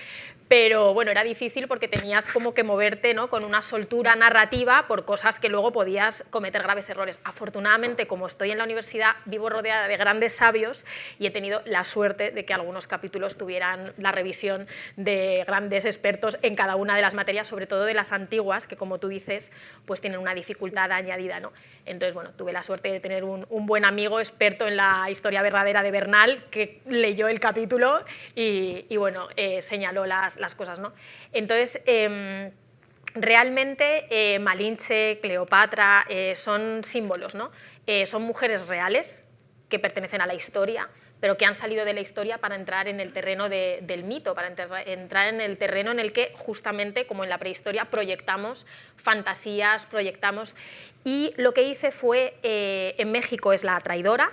pero bueno, era difícil porque tenías como que moverte, ¿no?, con una soltura narrativa por cosas que luego podías cometer graves errores. Afortunadamente, como estoy en la universidad, vivo rodeada de grandes sabios y he tenido la suerte de que algunos capítulos tuvieran la revisión de grandes expertos en cada una de las materias, sobre todo de las antiguas, que como tú dices, pues tienen una dificultad añadida, ¿no? Entonces, bueno, tuve la suerte de tener un buen amigo experto en la historia verdadera de Bernal, que leyó el capítulo y bueno, señaló las cosas, ¿no? Entonces, realmente Malinche, Cleopatra, son símbolos, ¿no? Son mujeres reales que pertenecen a la historia, pero que han salido de la historia para entrar en el terreno del mito, para entrar en el terreno en el que justamente, como en la prehistoria, proyectamos fantasías, Y lo que hice fue, en México es la traidora,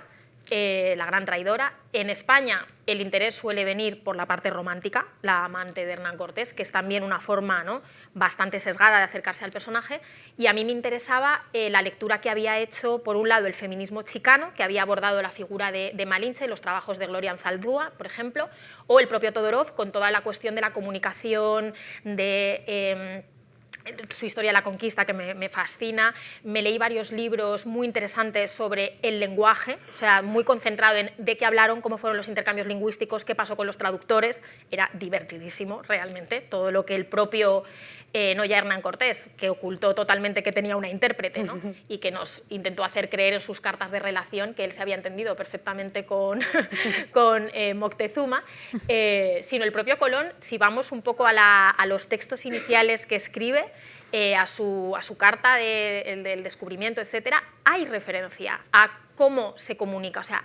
la gran traidora. En España el interés suele venir por la parte romántica, la amante de Hernán Cortés, que es también una forma, ¿no?, bastante sesgada de acercarse al personaje, y a mí me interesaba la lectura que había hecho, por un lado, el feminismo chicano, que había abordado la figura de Malinche, los trabajos de Gloria Anzaldúa, por ejemplo, o el propio Todorov, con toda la cuestión de la comunicación, de su historia de la conquista, que me fascina. Me leí varios libros muy interesantes sobre el lenguaje, o sea, muy concentrado en de qué hablaron, cómo fueron los intercambios lingüísticos, qué pasó con los traductores. Era divertidísimo, realmente, todo lo que el propio, no ya Hernán Cortés, que ocultó totalmente que tenía una intérprete, ¿no?, y que nos intentó hacer creer en sus cartas de relación que él se había entendido perfectamente con Moctezuma, sino el propio Colón. Si vamos un poco a los textos iniciales que escribe, a su carta del descubrimiento, etcétera, hay referencia a cómo se comunica. O sea,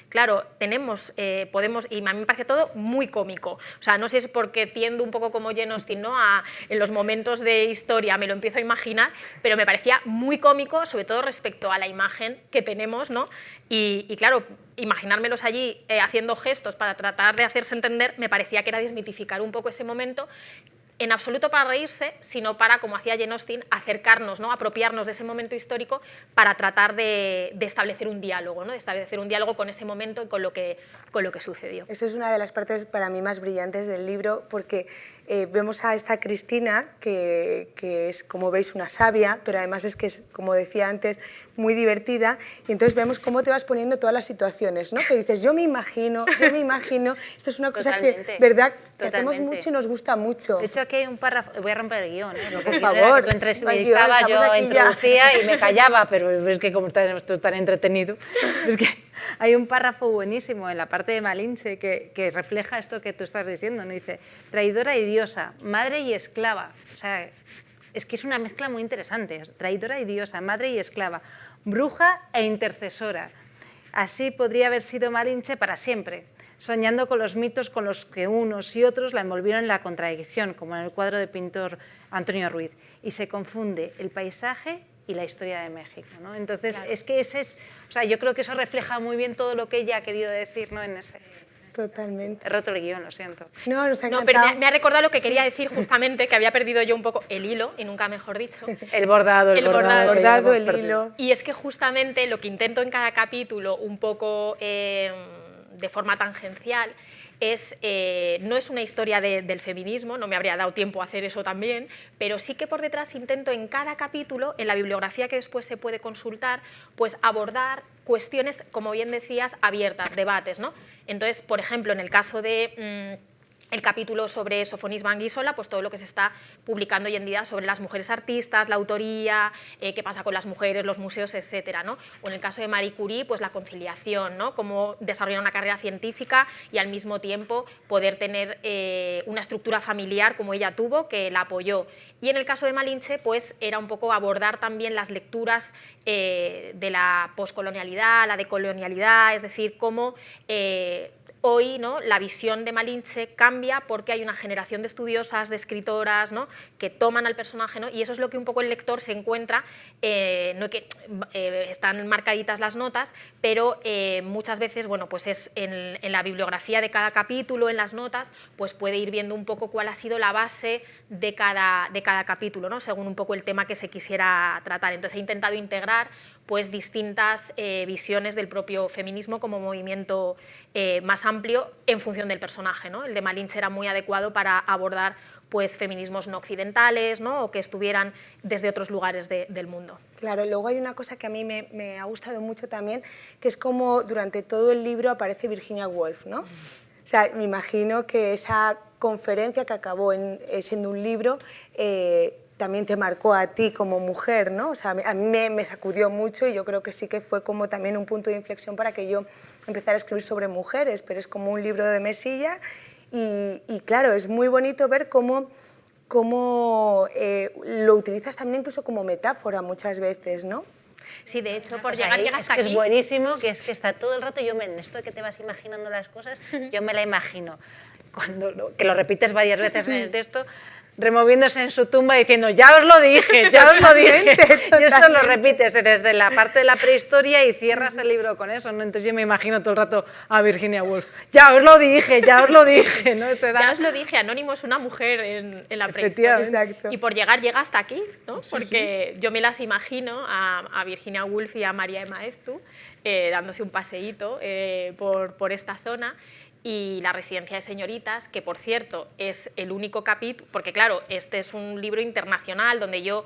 claro, tenemos, podemos, y a mí me parece todo muy cómico. O sea, no sé si es porque tiendo un poco como Jane Austen, ¿no? En los momentos de historia me lo empiezo a imaginar, pero me parecía muy cómico, sobre todo respecto a la imagen que tenemos, ¿no? Y claro, imaginármelos allí haciendo gestos para tratar de hacerse entender, me parecía que era desmitificar un poco ese momento, en absoluto para reírse, sino para, como hacía Jane Austen, acercarnos, ¿no? Apropiarnos de ese momento histórico para tratar de establecer un diálogo, ¿no? De establecer un diálogo con ese momento y con lo que sucedió. Eso es una de las partes para mí más brillantes del libro, porque vemos a esta Cristina, que es, como veis, una sabia, pero además es que es, como decía antes, muy divertida, y entonces vemos cómo te vas poniendo todas las situaciones, ¿no? Que dices, yo me imagino, esto es una cosa que, ¿verdad?, que hacemos mucho y nos gusta mucho. De hecho, aquí hay un párrafo, voy a romper el guión, por favor, tú entrevistabas, yo introducía y me callaba, pero es que como esto es tan entretenido, es que hay un párrafo buenísimo en la parte de Malinche que refleja esto que tú estás diciendo, ¿no? Dice, traidora y diosa, madre y esclava. O sea, es que es una mezcla muy interesante, traidora y diosa, madre y esclava, bruja e intercesora. Así podría haber sido Malinche para siempre, soñando con los mitos con los que unos y otros la envolvieron en la contradicción, como en el cuadro del pintor Antonio Ruiz, y se confunde el paisaje y la historia de México, ¿no? Entonces, claro, es que ese es, o sea, yo creo que eso refleja muy bien todo lo que ella ha querido decir, ¿no? En ese... Totalmente. He roto el guión, lo siento. No, nos ha encantado. No, pero me ha recordado lo que quería decir justamente, que había perdido yo un poco el hilo, y nunca mejor dicho. El bordado, el hilo. Y es que justamente lo que intento en cada capítulo, un poco de forma tangencial, no es una historia del feminismo, no me habría dado tiempo a hacer eso también, pero sí que por detrás intento en cada capítulo, en la bibliografía que después se puede consultar, pues abordar cuestiones, como bien decías, abiertas, debates, ¿no? Entonces, por ejemplo, en el caso de el capítulo sobre Sofonisba Anguissola, pues todo lo que se está publicando hoy en día sobre las mujeres artistas, la autoría, qué pasa con las mujeres, los museos, etcétera, ¿no? O en el caso de Marie Curie, pues la conciliación, ¿no? Cómo desarrollar una carrera científica y al mismo tiempo poder tener una estructura familiar como ella tuvo, que la apoyó. Y en el caso de Malinche, pues era un poco abordar también las lecturas de la poscolonialidad, la decolonialidad, es decir, cómo hoy, ¿no?, la visión de Malinche cambia porque hay una generación de estudiosas, de escritoras, ¿no?, que toman al personaje, ¿no?, y eso es lo que un poco el lector se encuentra, no que están marcaditas las notas, pero muchas veces, bueno, pues es en la bibliografía de cada capítulo, en las notas, pues puede ir viendo un poco cuál ha sido la base de cada capítulo, ¿no?, según un poco el tema que se quisiera tratar. Entonces he intentado integrar pues distintas visiones del propio feminismo como movimiento más amplio en función del personaje, ¿no? El de Malinche era muy adecuado para abordar pues feminismos no occidentales, ¿no?, o que estuvieran desde otros lugares del mundo. Claro, luego hay una cosa que a mí me ha gustado mucho también, que es como durante todo el libro aparece Virginia Woolf, ¿no? O sea, me imagino que esa conferencia que acabó siendo un libro también te marcó a ti como mujer, ¿no? O sea, a mí me sacudió mucho y yo creo que sí que fue como también un punto de inflexión para que yo empezara a escribir sobre mujeres, pero es como un libro de mesilla y claro, es muy bonito ver cómo lo utilizas también incluso como metáfora muchas veces, ¿no? Sí, de hecho, por pues llegar ahí, hasta aquí... aquí... Es buenísimo, que es que está todo el rato, en esto de que te vas imaginando las cosas, yo me la imagino, que lo repites varias veces en el texto, removiéndose en su tumba diciendo, ya os lo dije, ya os lo dije. Y eso lo repites desde la parte de la prehistoria y cierras el libro con eso, ¿no? Entonces yo me imagino todo el rato a Virginia Woolf, ya os lo dije, ya os lo dije, ¿no? Ya os lo dije, Anónimo es una mujer en la prehistoria. Exacto. Y por llegar llega hasta aquí, ¿no? Porque yo me las imagino a Virginia Woolf y a María Emaestu dándose un paseíto por esta zona. Y La residencia de señoritas, que por cierto es el único capítulo, porque claro, este es un libro internacional donde yo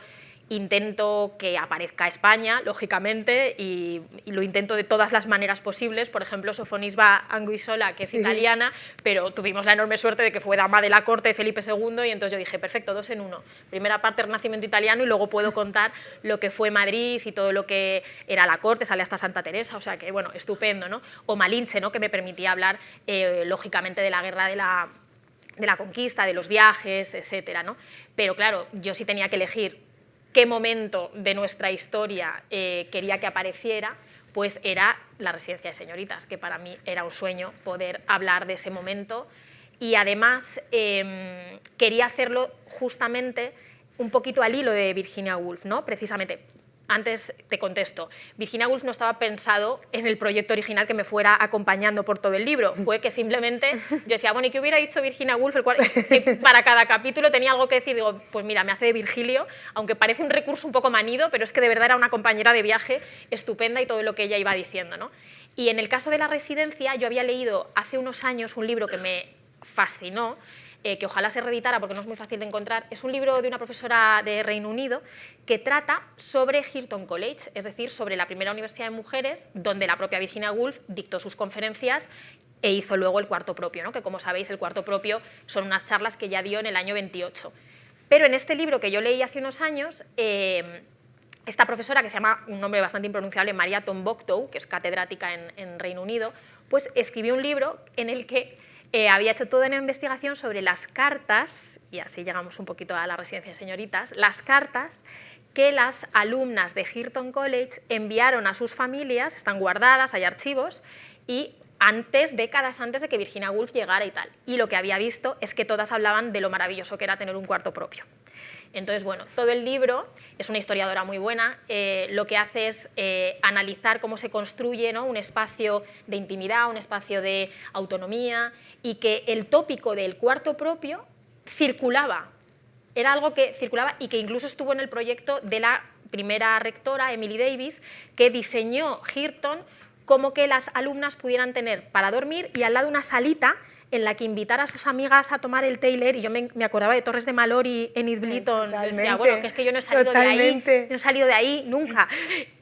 intento que aparezca España, lógicamente, y lo intento de todas las maneras posibles. Por ejemplo, Sofonisba Anguissola, que es italiana, pero tuvimos la enorme suerte de que fue dama de la corte de Felipe II y entonces yo dije, perfecto, 2 en 1. Primera parte Renacimiento italiano y luego puedo contar lo que fue Madrid y todo lo que era la corte, sale hasta Santa Teresa, o sea que, bueno, estupendo, ¿no? O Malinche, ¿no?, que me permitía hablar, lógicamente, de la guerra de la conquista, de los viajes, etcétera, ¿no? Pero claro, yo sí tenía que elegir qué momento de nuestra historia quería que apareciera, pues era la residencia de señoritas, que para mí era un sueño poder hablar de ese momento, y además quería hacerlo justamente un poquito al hilo de Virginia Woolf, ¿no? Precisamente. Antes te contesto, Virginia Woolf no estaba pensado en el proyecto original que me fuera acompañando por todo el libro, fue que simplemente yo decía, bueno, ¿y qué hubiera dicho Virginia Woolf? Que para cada capítulo tenía algo que decir, digo, pues mira, me hace de Virgilio, aunque parece un recurso un poco manido, pero es que de verdad era una compañera de viaje estupenda y todo lo que ella iba diciendo, ¿no? Y en el caso de la residencia, yo había leído hace unos años un libro que me fascinó, que ojalá se reeditara porque no es muy fácil de encontrar. Es un libro de una profesora de Reino Unido que trata sobre Girton College, es decir, sobre la primera universidad de mujeres donde la propia Virginia Woolf dictó sus conferencias e hizo luego el cuarto propio, ¿no? Que como sabéis el cuarto propio son unas charlas que ya dio en el año 28. Pero en este libro que yo leí hace unos años, esta profesora, que se llama, un nombre bastante impronunciable, Maria Tombokhtou, que es catedrática en Reino Unido, pues escribió un libro en el que había hecho toda una investigación sobre las cartas, y así llegamos un poquito a la residencia de señoritas, las cartas que las alumnas de Girton College enviaron a sus familias, están guardadas, hay archivos, y décadas antes de que Virginia Woolf llegara y tal. Y lo que había visto es que todas hablaban de lo maravilloso que era tener un cuarto propio. Entonces, bueno, todo el libro, es una historiadora muy buena, lo que hace es analizar cómo se construye, ¿no?, un espacio de intimidad, un espacio de autonomía, y que el tópico del cuarto propio circulaba, era algo que circulaba y que incluso estuvo en el proyecto de la primera rectora, Emily Davis, que diseñó Girton como que las alumnas pudieran tener para dormir y al lado una salita en la que invitar a sus amigas a tomar el té y leer, y yo me acordaba de Torres de Mallory en East Blyton, y decía, bueno, que es que yo no he salido de ahí, no he salido de ahí nunca.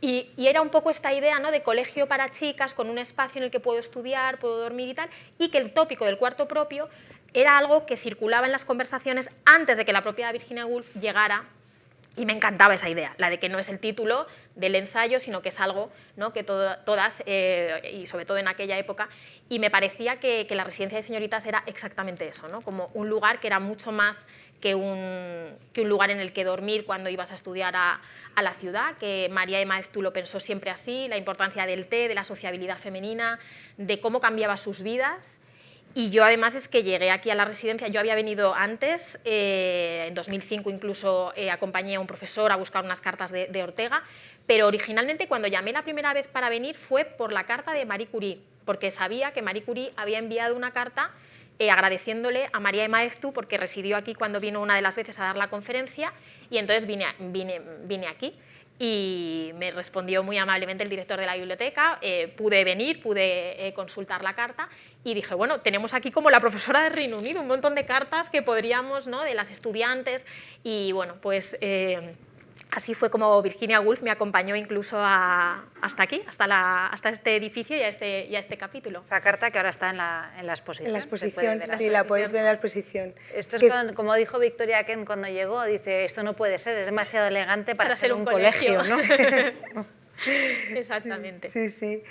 Y era un poco esta idea, ¿no?, de colegio para chicas, con un espacio en el que puedo estudiar, puedo dormir y tal, y que el tópico del cuarto propio era algo que circulaba en las conversaciones antes de que la propia Virginia Woolf llegara. Y me encantaba esa idea, la de que no es el título del ensayo, sino que es algo, ¿no?, que todas, y sobre todo en aquella época, y me parecía que la residencia de señoritas era exactamente eso, ¿no?, como un lugar que era mucho más que un lugar en el que dormir cuando ibas a estudiar a la ciudad, que María Emaeztu lo pensó siempre así, la importancia del té, de la sociabilidad femenina, de cómo cambiaba sus vidas. Y yo además es que llegué aquí a la residencia, yo había venido antes, en 2005 incluso acompañé a un profesor a buscar unas cartas de Ortega, pero originalmente cuando llamé la primera vez para venir fue por la carta de Marie Curie, porque sabía que Marie Curie había enviado una carta agradeciéndole a María Emaeztu porque residió aquí cuando vino una de las veces a dar la conferencia, y entonces vine aquí. Y me respondió muy amablemente el director de la biblioteca, pude venir, pude consultar la carta y dije, bueno, tenemos aquí como la profesora de Reino Unido, un montón de cartas que podríamos, ¿no?, de las estudiantes, y bueno, pues así fue como Virginia Woolf me acompañó incluso hasta aquí, hasta este edificio y a este capítulo. Esa carta que ahora está en la exposición. En la exposición, sí, la podéis ver en la exposición. Esto es como dijo Victoria Kent cuando llegó, dice, esto no puede ser, es demasiado elegante para ser un colegio, ¿no? Exactamente. Sí, sí.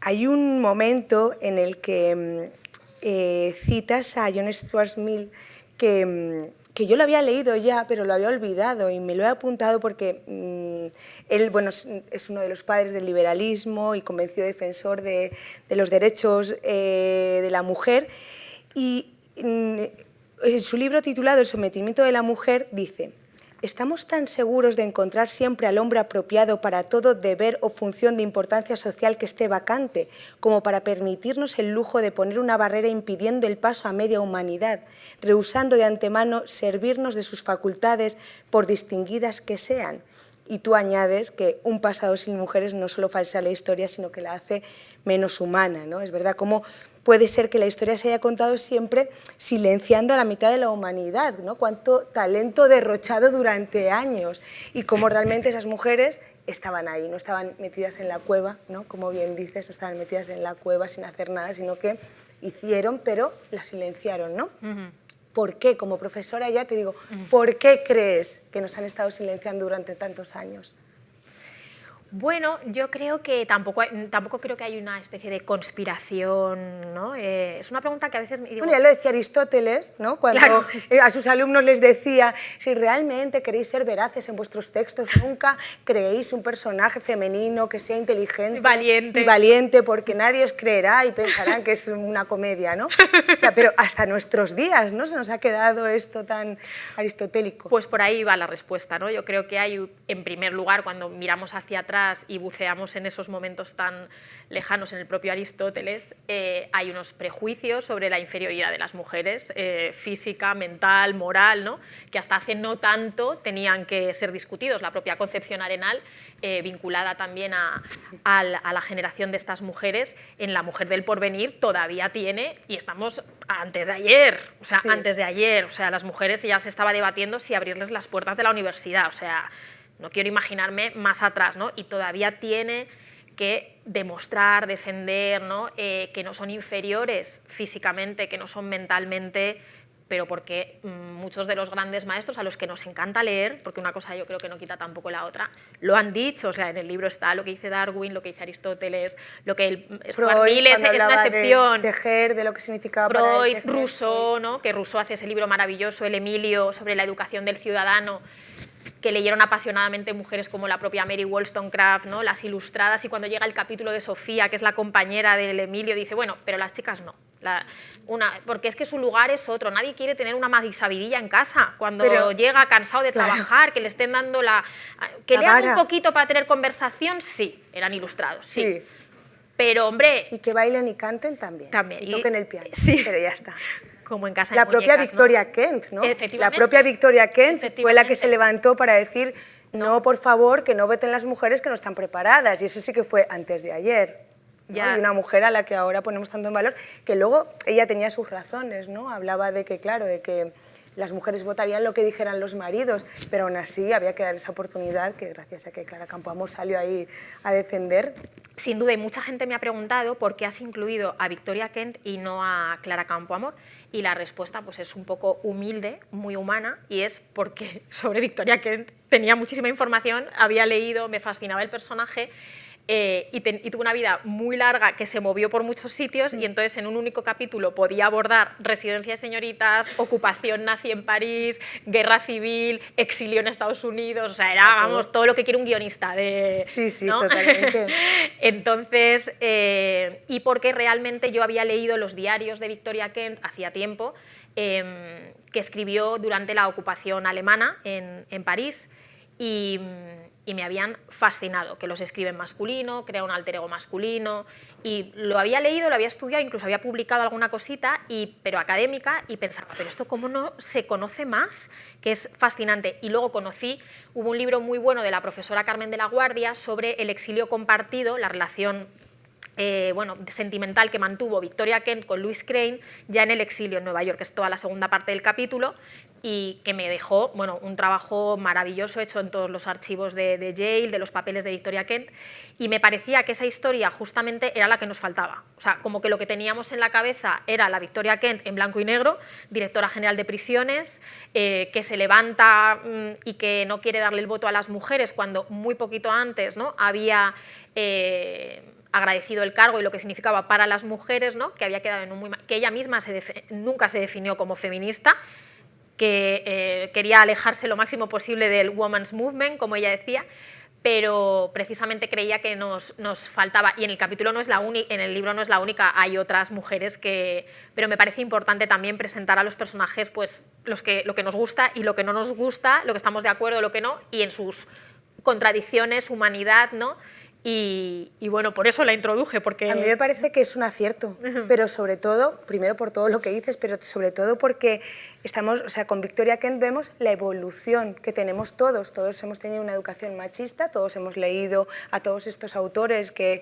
Hay un momento en el que citas a John Stuart Mill que yo lo había leído ya, pero lo había olvidado y me lo he apuntado porque él, bueno, es uno de los padres del liberalismo y convencido defensor de los derechos de la mujer, y en su libro titulado El sometimiento de la mujer dice: ¿estamos tan seguros de encontrar siempre al hombre apropiado para todo deber o función de importancia social que esté vacante, como para permitirnos el lujo de poner una barrera impidiendo el paso a media humanidad, rehusando de antemano servirnos de sus facultades por distinguidas que sean? Y tú añades que un pasado sin mujeres no solo falsea la historia, sino que la hace menos humana, ¿no? Es verdad, cómo puede ser que la historia se haya contado siempre silenciando a la mitad de la humanidad, ¿no? Cuánto talento derrochado durante años y cómo realmente esas mujeres estaban ahí, no estaban metidas en la cueva, ¿no?, como bien dices, no estaban metidas en la cueva sin hacer nada, sino que hicieron, pero la silenciaron, ¿no? ¿Por qué? Como profesora ya te digo, ¿por qué crees que nos han estado silenciando durante tantos años? Bueno, yo creo que tampoco creo que hay una especie de conspiración, ¿no? Es una pregunta que a veces me digo... Bueno, ya lo decía Aristóteles, ¿no? Cuando Claro. A sus alumnos les decía, si realmente queréis ser veraces en vuestros textos, nunca creéis un personaje femenino que sea inteligente Valiente. y valiente, porque nadie os creerá y pensarán que es una comedia, ¿no? O sea, pero hasta nuestros días, ¿no? Se nos ha quedado esto tan aristotélico. Pues por ahí va la respuesta, ¿no? Yo creo que hay, en primer lugar, cuando miramos hacia atrás y buceamos en esos momentos tan lejanos en el propio Aristóteles, hay unos prejuicios sobre la inferioridad de las mujeres, física, mental, moral, ¿no? Que hasta hace no tanto tenían que ser discutidos. La propia Concepción Arenal, vinculada también a la generación de estas mujeres, en La mujer del porvenir todavía tiene, y estamos antes de ayer, o sea, Sí. antes de ayer, o sea, las mujeres ya se estaba debatiendo si abrirles las puertas de la universidad, o sea, no quiero imaginarme más atrás, ¿no? Y todavía tiene que demostrar, defender, ¿no? Que no son inferiores físicamente, que no son mentalmente, pero porque muchos de los grandes maestros a los que nos encanta leer, porque una cosa yo creo que no quita tampoco la otra, lo han dicho, o sea, en el libro está lo que dice Darwin, lo que dice Aristóteles, lo que Stuart Mill es una excepción. De tejer, de lo que significaba para él Freud, tejer. Rousseau, ¿no? Que Rousseau hace ese libro maravilloso, El Emilio, sobre la educación del ciudadano, que leyeron apasionadamente mujeres como la propia Mary Wollstonecraft, ¿no? Las ilustradas, y cuando llega el capítulo de Sofía, que es la compañera del Emilio, dice, bueno, pero las chicas no. Porque es que su lugar es otro, nadie quiere tener una magisabidilla en casa cuando llega cansado de trabajar, que le estén dando que lean un poquito para tener conversación, sí, eran ilustrados, sí. Pero, hombre... Y que bailen y canten también. Y toquen el piano, sí. Pero ya está. Como en casa la de propia muñecas, Victoria ¿no? Kent, ¿no? Efectivamente. La propia Victoria Kent fue la que se levantó para decir, no, por favor, que no veten las mujeres que no están preparadas, y eso sí que fue antes de ayer. ¿no? Y una mujer a la que ahora ponemos tanto en valor, que luego ella tenía sus razones, ¿no? Hablaba de que, claro, de que las mujeres votarían lo que dijeran los maridos, pero aún así había que dar esa oportunidad, que gracias a que Clara Campoamor salió ahí a defender. Sin duda, y mucha gente me ha preguntado por qué has incluido a Victoria Kent y no a Clara Campoamor, y la respuesta pues, es un poco humilde, muy humana, y es porque sobre Victoria Kent tenía muchísima información, había leído, me fascinaba el personaje, y tuvo una vida muy larga que se movió por muchos sitios, y entonces en un único capítulo podía abordar residencia de señoritas, ocupación nazi en París, guerra civil, exilio en Estados Unidos, o sea, era, vamos, todo lo que quiere un guionista. Sí, ¿no? Totalmente. Entonces, y porque realmente yo había leído los diarios de Victoria Kent hacía tiempo, que escribió durante la ocupación alemana en París, y me habían fascinado, que los escribe en masculino, crea un alter ego masculino, y lo había leído, lo había estudiado, incluso había publicado alguna cosita, pero académica, y pensaba, pero esto cómo no se conoce más, que es fascinante. Y luego hubo un libro muy bueno de la profesora Carmen de la Guardia sobre el exilio compartido, la relación sentimental que mantuvo Victoria Kent con Louis Crane ya en el exilio en Nueva York, que es toda la segunda parte del capítulo, y que me dejó un trabajo maravilloso hecho en todos los archivos de Yale, de los papeles de Victoria Kent, y me parecía que esa historia justamente era la que nos faltaba. O sea, como que lo que teníamos en la cabeza era la Victoria Kent en blanco y negro, directora general de prisiones, que se levanta y que no quiere darle el voto a las mujeres cuando muy poquito antes, ¿no? Había agradecido el cargo y lo que significaba para las mujeres, ¿no? Que había quedado en que ella misma nunca se definió como feminista, que quería alejarse lo máximo posible del women's movement, como ella decía, pero precisamente creía que nos faltaba, y en el capítulo en el libro no es la única, hay otras mujeres pero me parece importante también presentar a los personajes pues, lo que nos gusta y lo que no nos gusta, lo que estamos de acuerdo, lo que no, y en sus contradicciones, humanidad, ¿no? Y bueno, por eso la introduje, porque... A mí me parece que es un acierto, pero sobre todo, primero por todo lo que dices, pero sobre todo porque con Victoria Kent vemos la evolución que tenemos todos hemos tenido una educación machista, todos hemos leído a todos estos autores que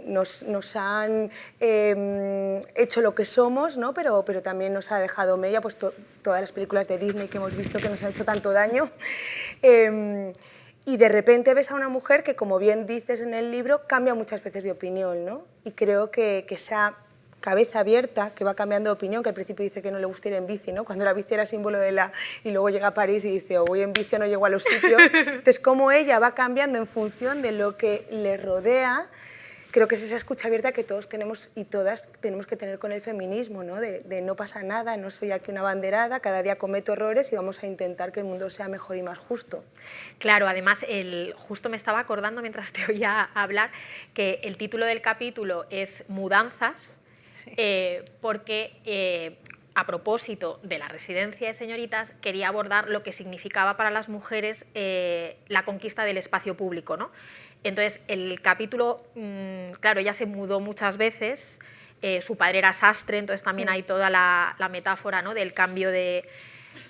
nos han hecho lo que somos, ¿no? pero también nos ha dejado media, pues todas las películas de Disney que hemos visto que nos han hecho tanto daño. Y de repente ves a una mujer que, como bien dices en el libro, cambia muchas veces de opinión, ¿no? Y creo que esa cabeza abierta, que va cambiando de opinión, que al principio dice que no le gusta ir en bici, ¿no? Cuando la bici era símbolo de la... y luego llega a París y dice, o voy en bici o no llego a los sitios. Entonces, cómo ella va cambiando en función de lo que le rodea. Creo que es esa escucha abierta que todos tenemos y todas tenemos que tener con el feminismo, ¿no? De no pasa nada, no soy aquí una banderada, cada día cometo errores y vamos a intentar que el mundo sea mejor y más justo. Claro, además, justo me estaba acordando mientras te oía hablar que el título del capítulo es Mudanzas, porque a propósito de la residencia de señoritas quería abordar lo que significaba para las mujeres la conquista del espacio público, ¿no? Entonces, el capítulo, claro, ella se mudó muchas veces, su padre era sastre, entonces también hay toda la metáfora, ¿no? Del cambio de...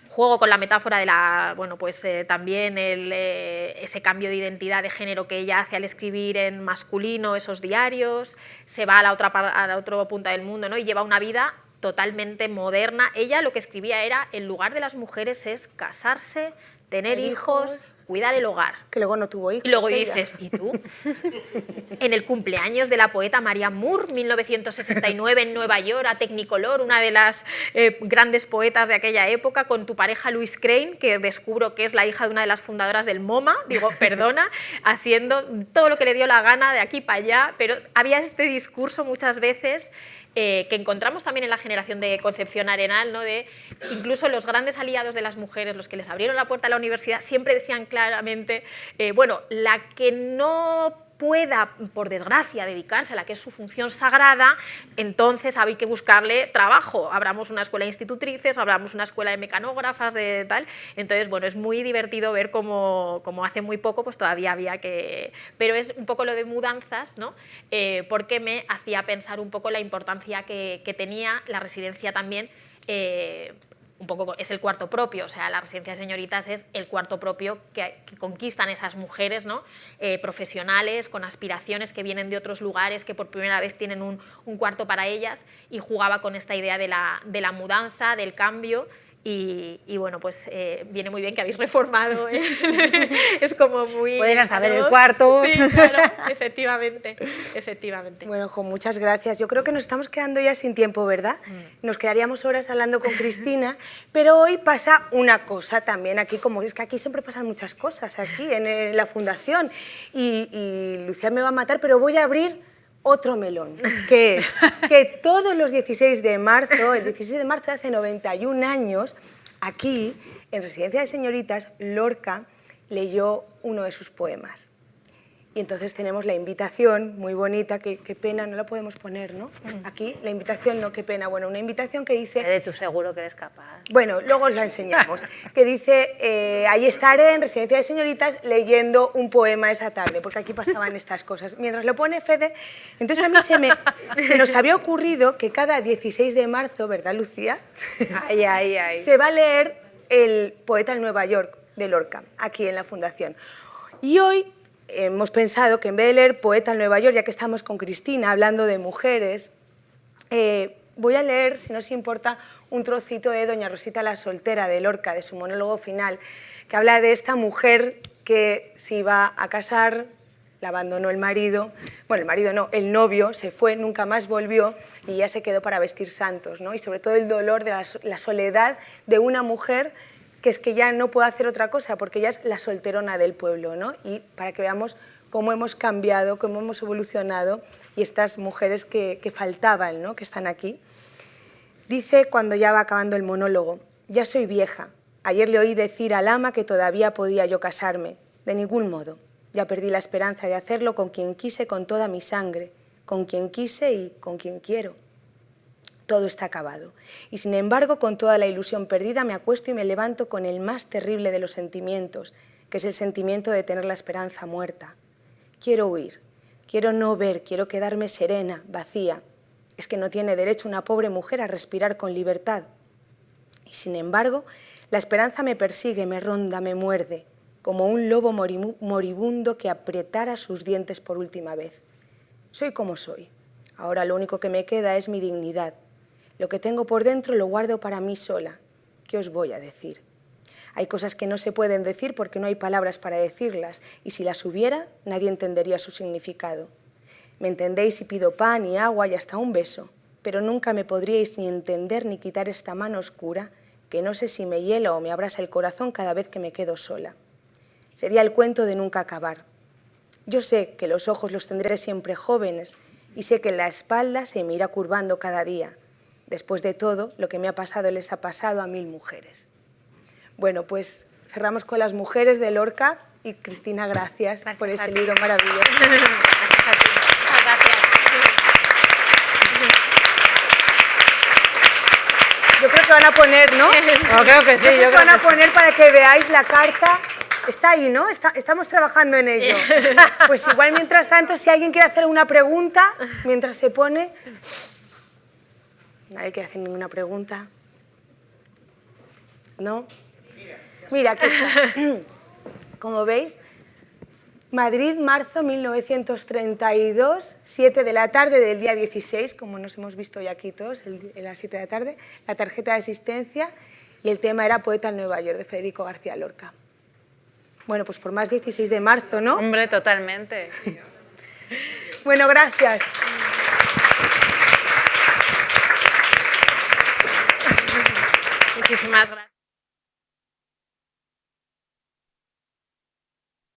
Juego con la metáfora de la, bueno, pues también ese cambio de identidad de género que ella hace al escribir en masculino esos diarios, se va a la otra punta del mundo, ¿no? Y lleva una vida totalmente moderna. Ella lo que escribía era, el lugar de las mujeres es casarse, tener hijos, cuidar el hogar. Que luego no tuvo hijos. Y luego dices, ¿y tú? En el cumpleaños de la poeta Marianne Moore, 1969, en Nueva York, a Technicolor, una de las grandes poetas de aquella época, con tu pareja Louise Crane, que descubro que es la hija de una de las fundadoras del MoMA, digo, perdona, haciendo todo lo que le dio la gana de aquí para allá, pero había este discurso muchas veces que encontramos también en la generación de Concepción Arenal, ¿no? De incluso los grandes aliados de las mujeres, los que les abrieron la puerta a la universidad, siempre decían claramente, bueno, la que no pueda, por desgracia, dedicarse a la que es su función sagrada, entonces hay que buscarle trabajo. Abramos una escuela de institutrices, abramos una escuela de mecanógrafas, de tal. Entonces, bueno, es muy divertido ver cómo hace muy poco pues todavía había que... Pero es un poco lo de mudanzas, ¿no? Porque me hacía pensar un poco la importancia que tenía la residencia también, un poco es el cuarto propio, o sea, la residencia de señoritas es el cuarto propio que conquistan esas mujeres, ¿no? Profesionales, con aspiraciones, que vienen de otros lugares, que por primera vez tienen un cuarto para ellas, y jugaba con esta idea de la mudanza, del cambio. Y bueno, pues viene muy bien que habéis reformado, ¿eh? Es como muy... Puedes hasta ver el cuarto. Sí, claro, efectivamente, efectivamente. Bueno, Jo, muchas gracias. Yo creo que nos estamos quedando ya sin tiempo, ¿verdad? Nos quedaríamos horas hablando con Cristina, pero hoy pasa una cosa también aquí, como es que aquí siempre pasan muchas cosas, aquí en la Fundación, y Lucía me va a matar, pero voy a abrir otro melón, que es que todos los 16 de marzo, el 16 de marzo de hace 91 años, aquí, en Residencia de Señoritas, Lorca leyó uno de sus poemas. Y entonces tenemos la invitación, muy bonita, que qué pena, no la podemos poner, ¿no? Aquí, la invitación, no, qué pena. Bueno, una invitación que dice... De tú seguro que eres capaz. Bueno, luego os la enseñamos. Que dice, ahí estaré en Residencia de Señoritas leyendo un poema esa tarde, porque aquí pasaban estas cosas. Mientras lo pone Fede, entonces a mí se nos había ocurrido que cada 16 de marzo, ¿verdad, Lucía? Ay, ay, ay. Se va a leer el poeta en Nueva York de Lorca, aquí en la Fundación. Y hoy hemos pensado que en vez de leer Poeta en Nueva York, ya que estamos con Cristina hablando de mujeres, voy a leer, si no os importa, un trocito de Doña Rosita la soltera de Lorca, de su monólogo final, que habla de esta mujer que se iba a casar, la abandonó el marido, bueno, el marido no, el novio se fue, nunca más volvió y ella se quedó para vestir santos, ¿no? Y sobre todo el dolor de la soledad de una mujer que es que ya no puede hacer otra cosa porque ella es la solterona del pueblo, ¿no? Y para que veamos cómo hemos cambiado, cómo hemos evolucionado y estas mujeres que faltaban, ¿no? Que están aquí. Dice cuando ya va acabando el monólogo, ya soy vieja, ayer le oí decir al ama que todavía podía yo casarme, de ningún modo, ya perdí la esperanza de hacerlo con quien quise con toda mi sangre, con quien quise y con quien quiero. Todo está acabado. Y sin embargo, con toda la ilusión perdida, me acuesto y me levanto con el más terrible de los sentimientos, que es el sentimiento de tener la esperanza muerta. Quiero huir, quiero no ver, quiero quedarme serena, vacía. Es que no tiene derecho una pobre mujer a respirar con libertad. Y sin embargo, la esperanza me persigue, me ronda, me muerde, como un lobo moribundo que apretara sus dientes por última vez. Soy como soy. Ahora lo único que me queda es mi dignidad. Lo que tengo por dentro lo guardo para mí sola. ¿Qué os voy a decir? Hay cosas que no se pueden decir porque no hay palabras para decirlas, y si las hubiera, nadie entendería su significado. Me entendéis si pido pan y agua y hasta un beso. pero nunca me podríais ni entender ni quitar esta mano oscura que no sé si me hiela o me abrasa el corazón cada vez que me quedo sola. Sería el cuento de nunca acabar. Yo sé que los ojos los tendré siempre jóvenes y sé que la espalda se me irá curvando cada día. Después de todo, lo que me ha pasado les ha pasado a 1000 mujeres. Bueno, pues cerramos con las mujeres de Lorca y Cristina, gracias por ese libro maravilloso. Gracias a ti. Gracias. Yo creo que van a poner, ¿no? No, creo que sí. Yo creo que van a poner para que veáis la carta. Está ahí, ¿no? Estamos trabajando en ello. Pues igual, mientras tanto, si alguien quiere hacer una pregunta, mientras se pone... Nadie quiere hacer ninguna pregunta. ¿No? Mira, aquí está. Como veis, Madrid, marzo 1932, 7 de la tarde del día 16, como nos hemos visto hoy aquí todos, a las 7 de la tarde, la tarjeta de asistencia, y el tema era Poeta en Nueva York, de Federico García Lorca. Bueno, pues por más 16 de marzo, ¿no? Hombre, totalmente. Bueno, gracias. Muchísimas gracias.